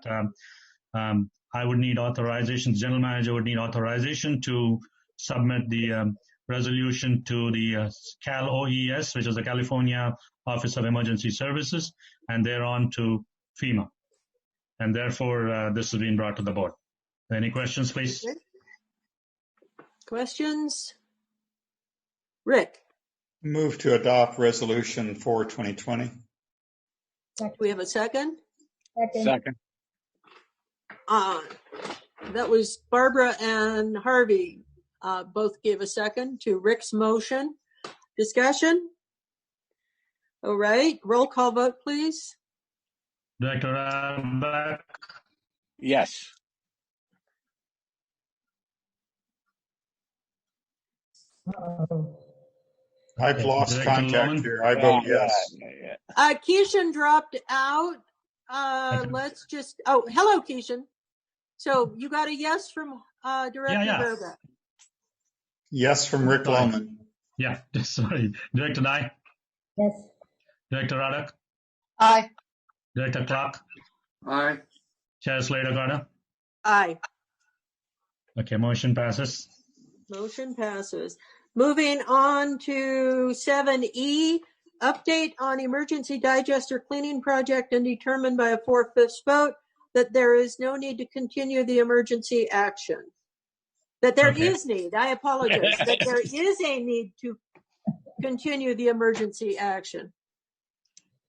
I would need authorization, the general manager would need authorization to submit the resolution to the Cal OES, which is the California Office of Emergency Services, and thereon to FEMA. And therefore, this has been brought to the board. Any questions, please? Questions? Rick? Move to adopt Resolution 4-2020. Do we have a second? Second. That was Barbara and Harvey. Both gave a second to Rick's motion. Discussion? All right. Roll call vote, please. Director Rareback? Yes. I've lost Director contact Lohman? here. I vote yes. Keishan dropped out. Let's just, hello, Keishan. So you got a yes from Director Rareback? Yes from Rick Lohman. Yeah, sorry. Director Dye? Yes. Director Raddak? Aye. Director Clark? Aye. Chair Slater-Carter? Aye. Okay, motion passes. Motion passes. Moving on to 7E, update on emergency digester cleaning project and determined by a 4/5 vote that there is no need to continue the emergency action. That there is need, I apologize, that there is a need to continue the emergency action.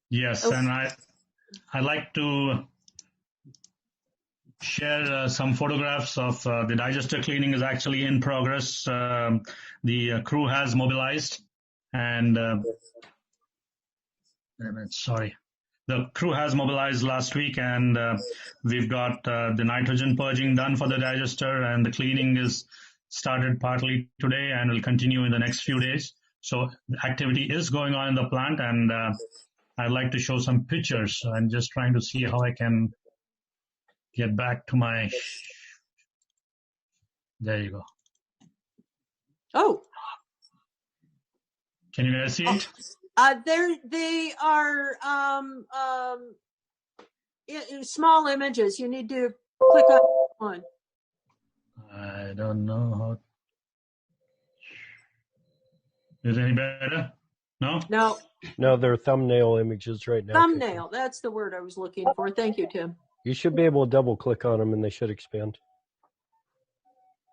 Yes, and I like to share some photographs of the digester cleaning is actually in progress. The crew has mobilized, and the crew has mobilized last week, and we've got the nitrogen purging done for the digester, and the cleaning is started partly today and will continue in the next few days. So the activity is going on in the plant, and I'd like to show some pictures. So I'm just trying to see how I can get back to my. There you go. Oh. Can you guys see it? They are small images. You need to click on one. I don't know how. Is it any better? No? No, they're thumbnail images right now. Thumbnail. That's the word I was looking for. Thank you, Tim. You should be able to double click on them and they should expand.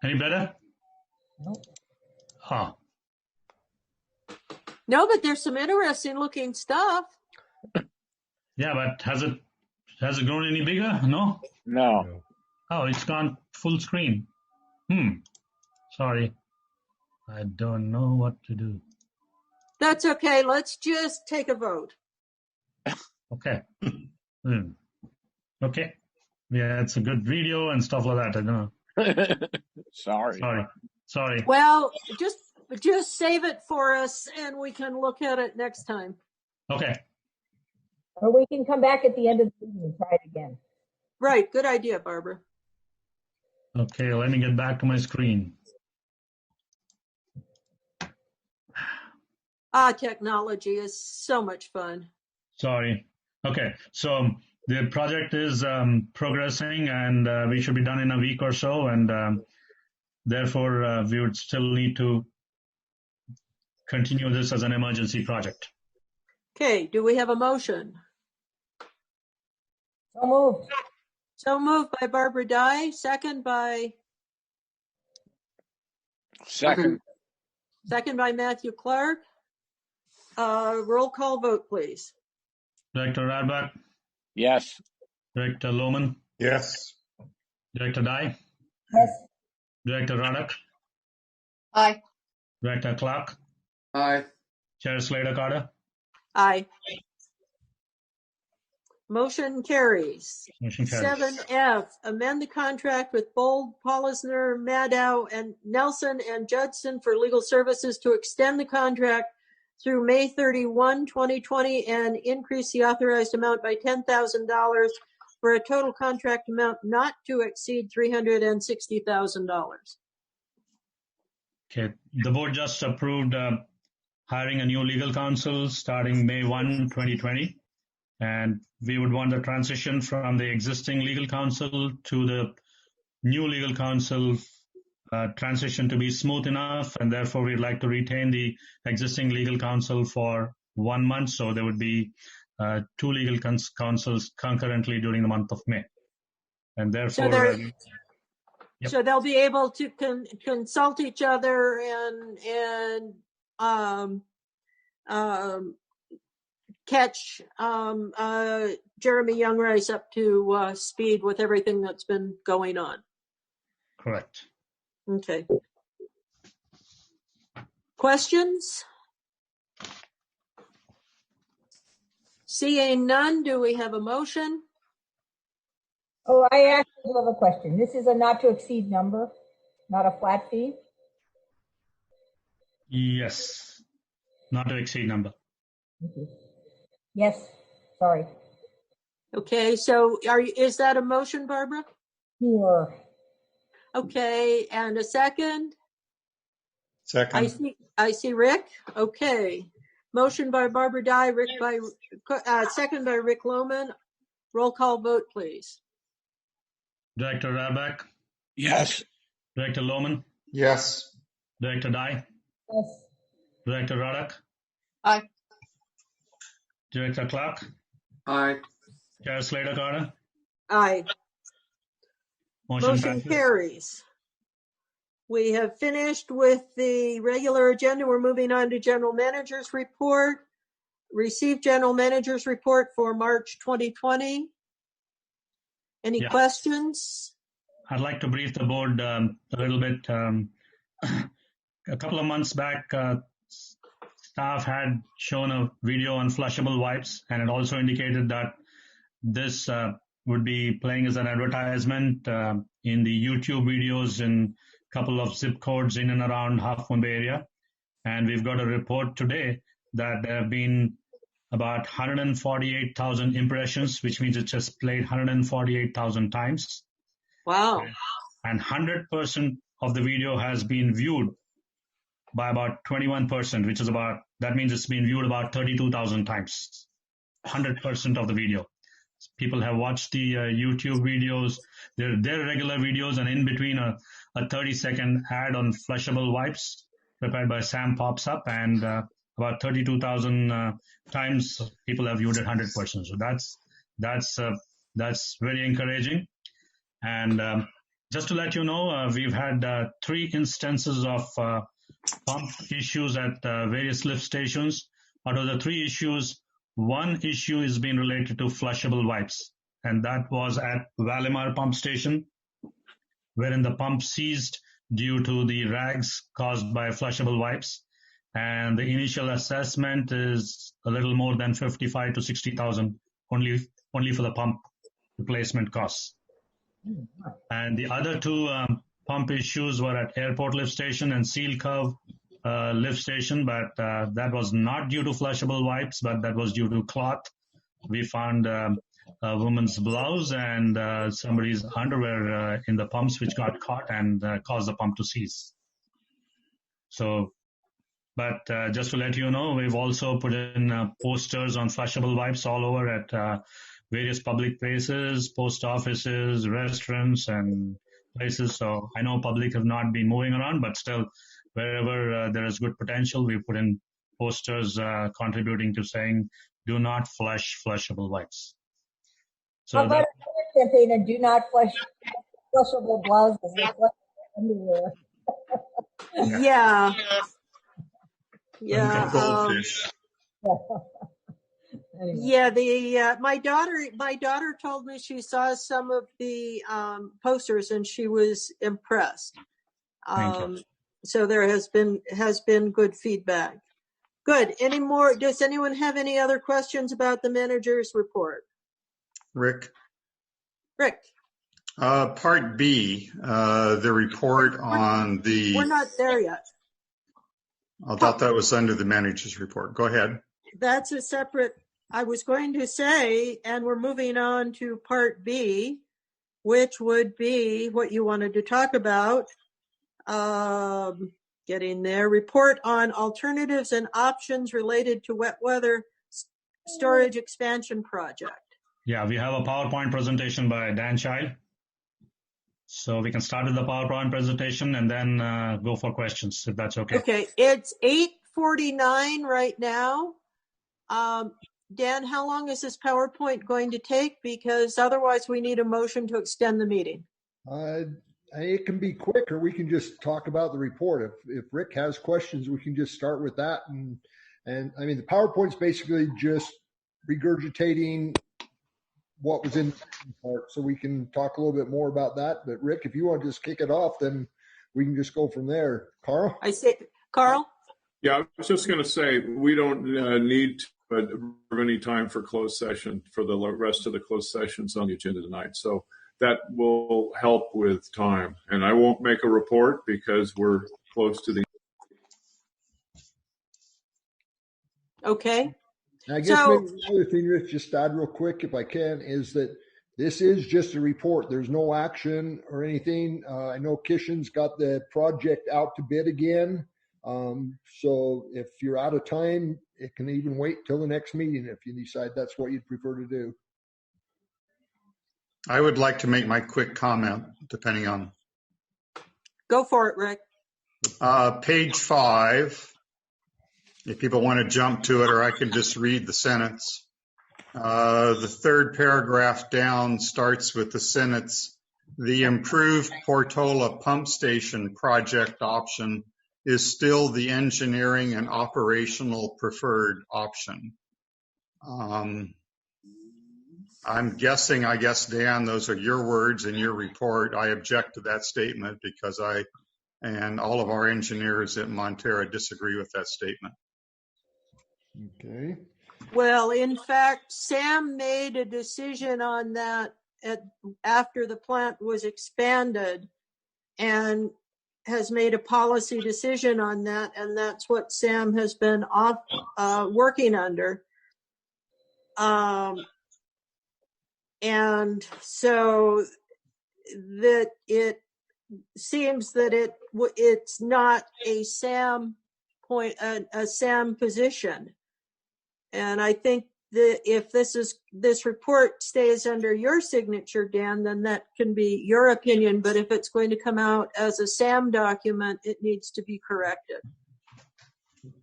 Any better? Nope. Huh. No, but there's some interesting looking stuff. Yeah, but has it grown any bigger? No? No. Oh, it's gone full screen. Sorry. I don't know what to do. That's okay. Let's just take a vote. Okay. Okay. Yeah, it's a good video and stuff like that. I don't know. Sorry. Well, just save it for us and we can look at it next time. Okay. Or we can come back at the end of the meeting and try it again. Right. Good idea, Barbara. Okay, let me get back to my screen. Technology is so much fun. Sorry. Okay, so the project is progressing, and we should be done in a week or so, and therefore we would still need to continue this as an emergency project. Okay, do we have a motion? So moved. So moved by Barbara Dye, second by Matthew Clark. Roll call vote, please. Director Radbach? Yes. Director Lohman? Yes. Director Dye? Yes. Director Radek? Aye. Director Clark? Aye. Chair Slater-Carter? Aye. Motion carries. Motion carries. 7F, amend the contract with Bold, Polisner, Maddow, and Nelson and Judson for legal services to extend the contract through May 31, 2020, and increase the authorized amount by $10,000 for a total contract amount not to exceed $360,000. Okay, the board just approved hiring a new legal counsel starting May 1, 2020. And we would want the transition from the existing legal counsel to the new legal counsel transition to be smooth enough, and therefore we'd like to retain the existing legal counsel for 1 month, so there would be 2 legal counsels concurrently during the month of May. And therefore... So they'll be able to consult each other and catch Jeremy Youngrice up to speed with everything that's been going on. Correct. Okay. Questions? Seeing none, do we have a motion? Oh, I actually have a question. This is a not to exceed number, not a flat fee? Yes. Not to exceed number. Yes. Sorry. Okay, so is that a motion, Barbara? Sure. Okay, and a second? Second. I see Rick. Okay. Motion by Barbara Dye, second by Rick Lohman. Roll call vote, please. Director Radbach? Yes. Director Lohman? Yes. Director Dye? Yes. Director Radek? Aye. Director Clark, Aye. Chair Slater Carter. Aye. Motion Motion passes. carries. We have finished with the regular agenda. We're moving on to General Manager's report. Received General Manager's report for March 2020. Any Yeah. questions? I'd like to brief the board a little bit. A couple of months back, staff had shown a video on flushable wipes, and it also indicated that this would be playing as an advertisement in the YouTube videos in a couple of zip codes in and around Half Moon Bay area. And we've got a report today that there have been about 148,000 impressions, which means it just played 148,000 times. Wow. And 100% of the video has been viewed by about 21%, which is about, that means it's been viewed about 32,000 times. 100% of the video. People have watched the YouTube videos, their regular videos, and in between a 30-second ad on flushable wipes prepared by Sam pops up, and about 32,000 times people have viewed it 100%. So that's very encouraging. And just to let you know, we've had 3 instances of pump issues at various lift stations. Out of the 3 issues, 1 issue is being related to flushable wipes, and that was at Valimar pump station, wherein the pump seized due to the rags caused by flushable wipes. And the initial assessment is a little more than 55 to 60,000 only for the pump replacement costs. And the other 2 pump issues were at Airport Lift Station and Seal Curve Lift Station, but that was not due to flushable wipes, but that was due to cloth. We found a woman's blouse and somebody's underwear in the pumps, which got caught and caused the pump to seize. So, but just to let you know, we've also put in posters on flushable wipes all over at various public places, post offices, restaurants, and places. So I know public have not been moving around, but still, wherever there is good potential, we put in posters contributing to saying, do not flush flushable wipes. So how about a campaign and do not flush flushable blouses and flush underwear? Yeah. Yeah. Goldfish. Anyway. Yeah, my daughter told me she saw some of the posters and she was impressed. So there has been good feedback. Good. Any more? Does anyone have any other questions about the manager's report? Rick. Part B, the report on the. We're not there yet. I thought that was under the manager's report. Go ahead. That's a separate. I was going to say, and we're moving on to Part B, which would be what you wanted to talk about. Getting there. Report on alternatives and options related to wet weather storage expansion project. Yeah, we have a PowerPoint presentation by Dan Child. So we can start with the PowerPoint presentation and then go for questions, if that's okay. Okay, it's 8:49 right now. Dan, how long is this PowerPoint going to take? Because otherwise we need a motion to extend the meeting. It can be quick, or we can just talk about the report. If Rick has questions, we can just start with that. And I mean, the PowerPoint's basically just regurgitating what was in the part, so we can talk a little bit more about that. But Rick, if you want to just kick it off, then we can just go from there. Carl? Carl? Yeah, I was just going to say, we don't need to have any time for closed session for the rest of the closed sessions on the agenda tonight. So that will help with time. And I won't make a report because we're close to the. Okay. I guess maybe another thing, Rich, just add real quick, if I can, is that this is just a report. There's no action or anything. I know Kishan's got the project out to bid again. So if you're out of time, it can even wait till the next meeting if you decide that's what you'd prefer to do. I would like to make my quick comment, depending on. Go for it, Rick. Page 5 if people want to jump to it, or I can just read the sentence. The third paragraph down starts with the sentence, the improved Portola pump station project option is still the engineering and operational preferred option. I'm guessing, I guess, Dan, those are your words in your report. I object to that statement because I and all of our engineers at Montera disagree with that statement. Okay. Well, in fact, Sam made a decision on that after the plant was expanded and has made a policy decision on that. And that's what Sam has been working under. And so that it seems that it's not a Sam position. And I think that if this report stays under your signature, Dan, then that can be your opinion. But if it's going to come out as a Sam document, it needs to be corrected.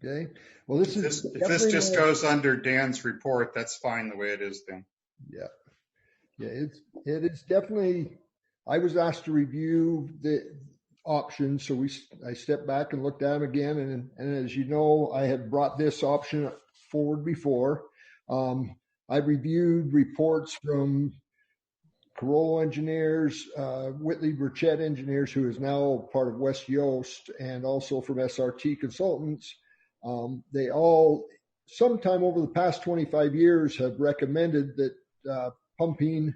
Okay. Well, if this just goes under Dan's report, that's fine the way it is, then. Yeah. Yeah, it is definitely. I was asked to review the options, so I stepped back and looked at them again, and as you know, I had brought this option forward before. I reviewed reports from Corolla engineers, Whitley Burchett engineers, who is now part of West Yost, and also from SRT Consultants. They all, sometime over the past 25 years, have recommended that pumping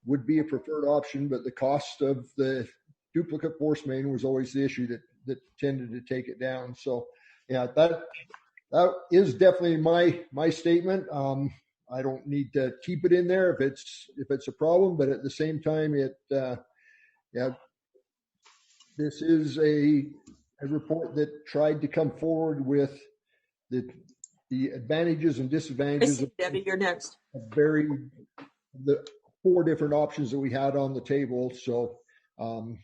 would be a preferred option, but the cost of the duplicate force main was always the issue that tended to take it down. So, yeah, that is definitely my statement. I don't need to keep it in there if it's a problem, but at the same time, this is a report that tried to come forward with the advantages and disadvantages. Debbie, you're next. The 4 different options that we had on the table. So, I'll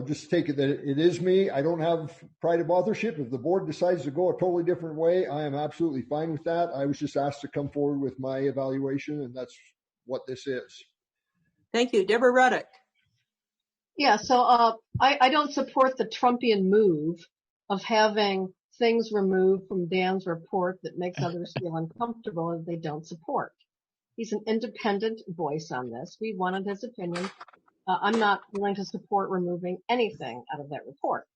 just take it that it is me. I don't have pride of authorship. If the board decides to go a totally different way, I am absolutely fine with that. I was just asked to come forward with my evaluation, and that's what this is. Thank you. Deborah Ruddock. Yeah, so I don't support the Trumpian move of having things removed from Dan's report that makes others feel uncomfortable as they don't support. He's an independent voice on this. We wanted his opinion. I'm not willing to support removing anything out of that report.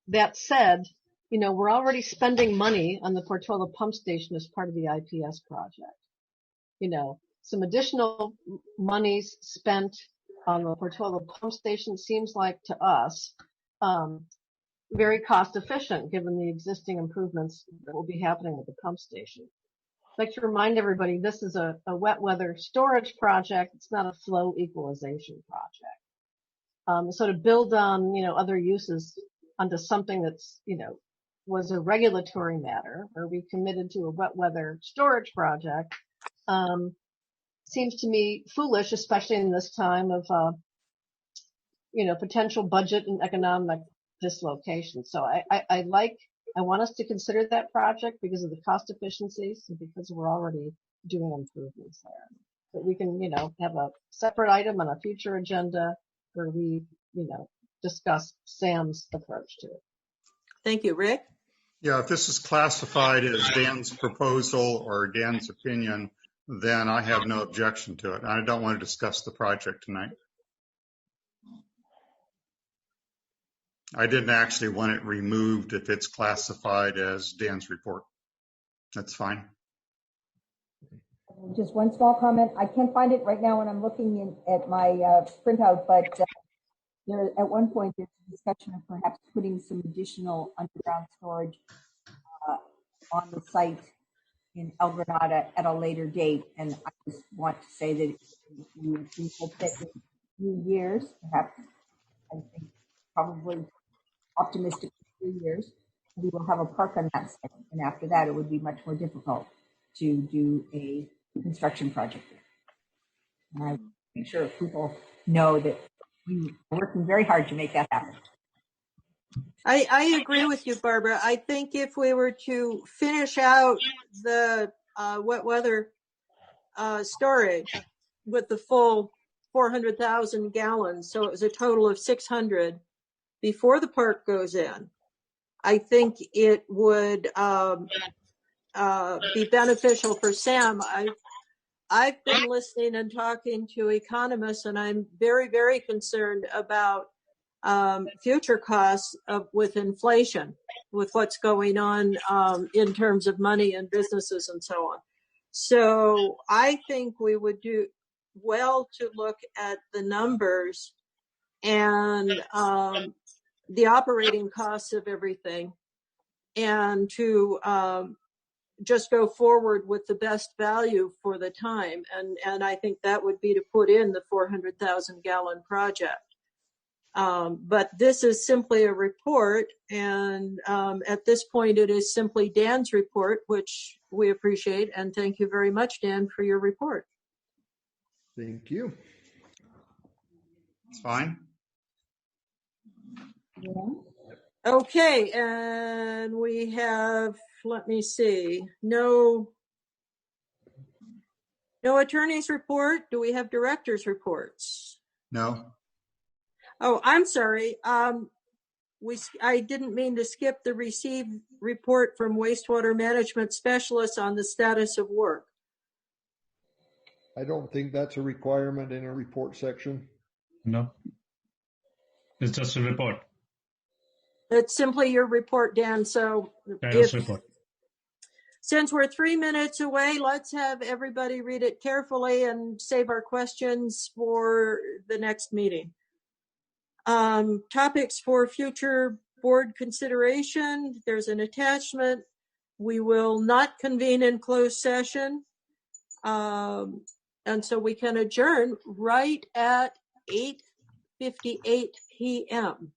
That said, we're already spending money on the Portola pump station as part of the IPS project. Some additional monies spent on the Portola pump station seems like to us very cost efficient given the existing improvements that will be happening with the pump station. I'd like to remind everybody this is a wet weather storage project. It's not a flow equalization project. So to build on, other uses onto something that's, was a regulatory matter, or we committed to a wet weather storage project, seems to me foolish, especially in this time of, potential budget and economic dislocation. So I want us to consider that project because of the cost efficiencies and because we're already doing improvements there. But we can, have a separate item on a future agenda where we, discuss Sam's approach to it. Thank you. Rick? Yeah, if this is classified as Dan's proposal or Dan's opinion, then I have no objection to it. I don't want to discuss the project tonight. I didn't actually want it removed if it's classified as Dan's report. That's fine. Just one small comment. I can't find it right now when I'm looking at my printout, but there at one point there's a discussion of perhaps putting some additional underground storage on the site in El Granada at a later date. And I just want to say that we hope that in a few years, perhaps, I think probably optimistic 3 years, we will have a park on that site. And after that, it would be much more difficult to do a construction project there. And I make sure people know that we are working very hard to make that happen. I agree with you, Barbara. I think if we were to finish out the wet weather storage with the full 400,000 gallons, so it was a total of 600 before the park goes in, I think it would be beneficial for Sam. I've been listening and talking to economists, and I'm very, very concerned about future costs with inflation, with what's going on in terms of money and businesses and so on. So I think we would do well to look at the numbers and the operating costs of everything, and to just go forward with the best value for the time. And I think that would be to put in the 400,000 gallon project. But this is simply a report, and at this point it is simply Dan's report, which we appreciate, and thank you very much, Dan, for your report. Thank you. It's fine. Yeah. Okay, and we have, let me see, no attorney's report. Do we have director's reports? No. Oh, I'm sorry. I didn't mean to skip the received report from wastewater management specialists on the status of work. I don't think that's a requirement in a report section. No. It's just a report. It's simply your report, Dan. So Report. Since we're 3 minutes away, let's have everybody read it carefully and save our questions for the next meeting. Topics for future board consideration. There's an attachment. We will not convene in closed session. And so we can adjourn right at 8:58 p.m.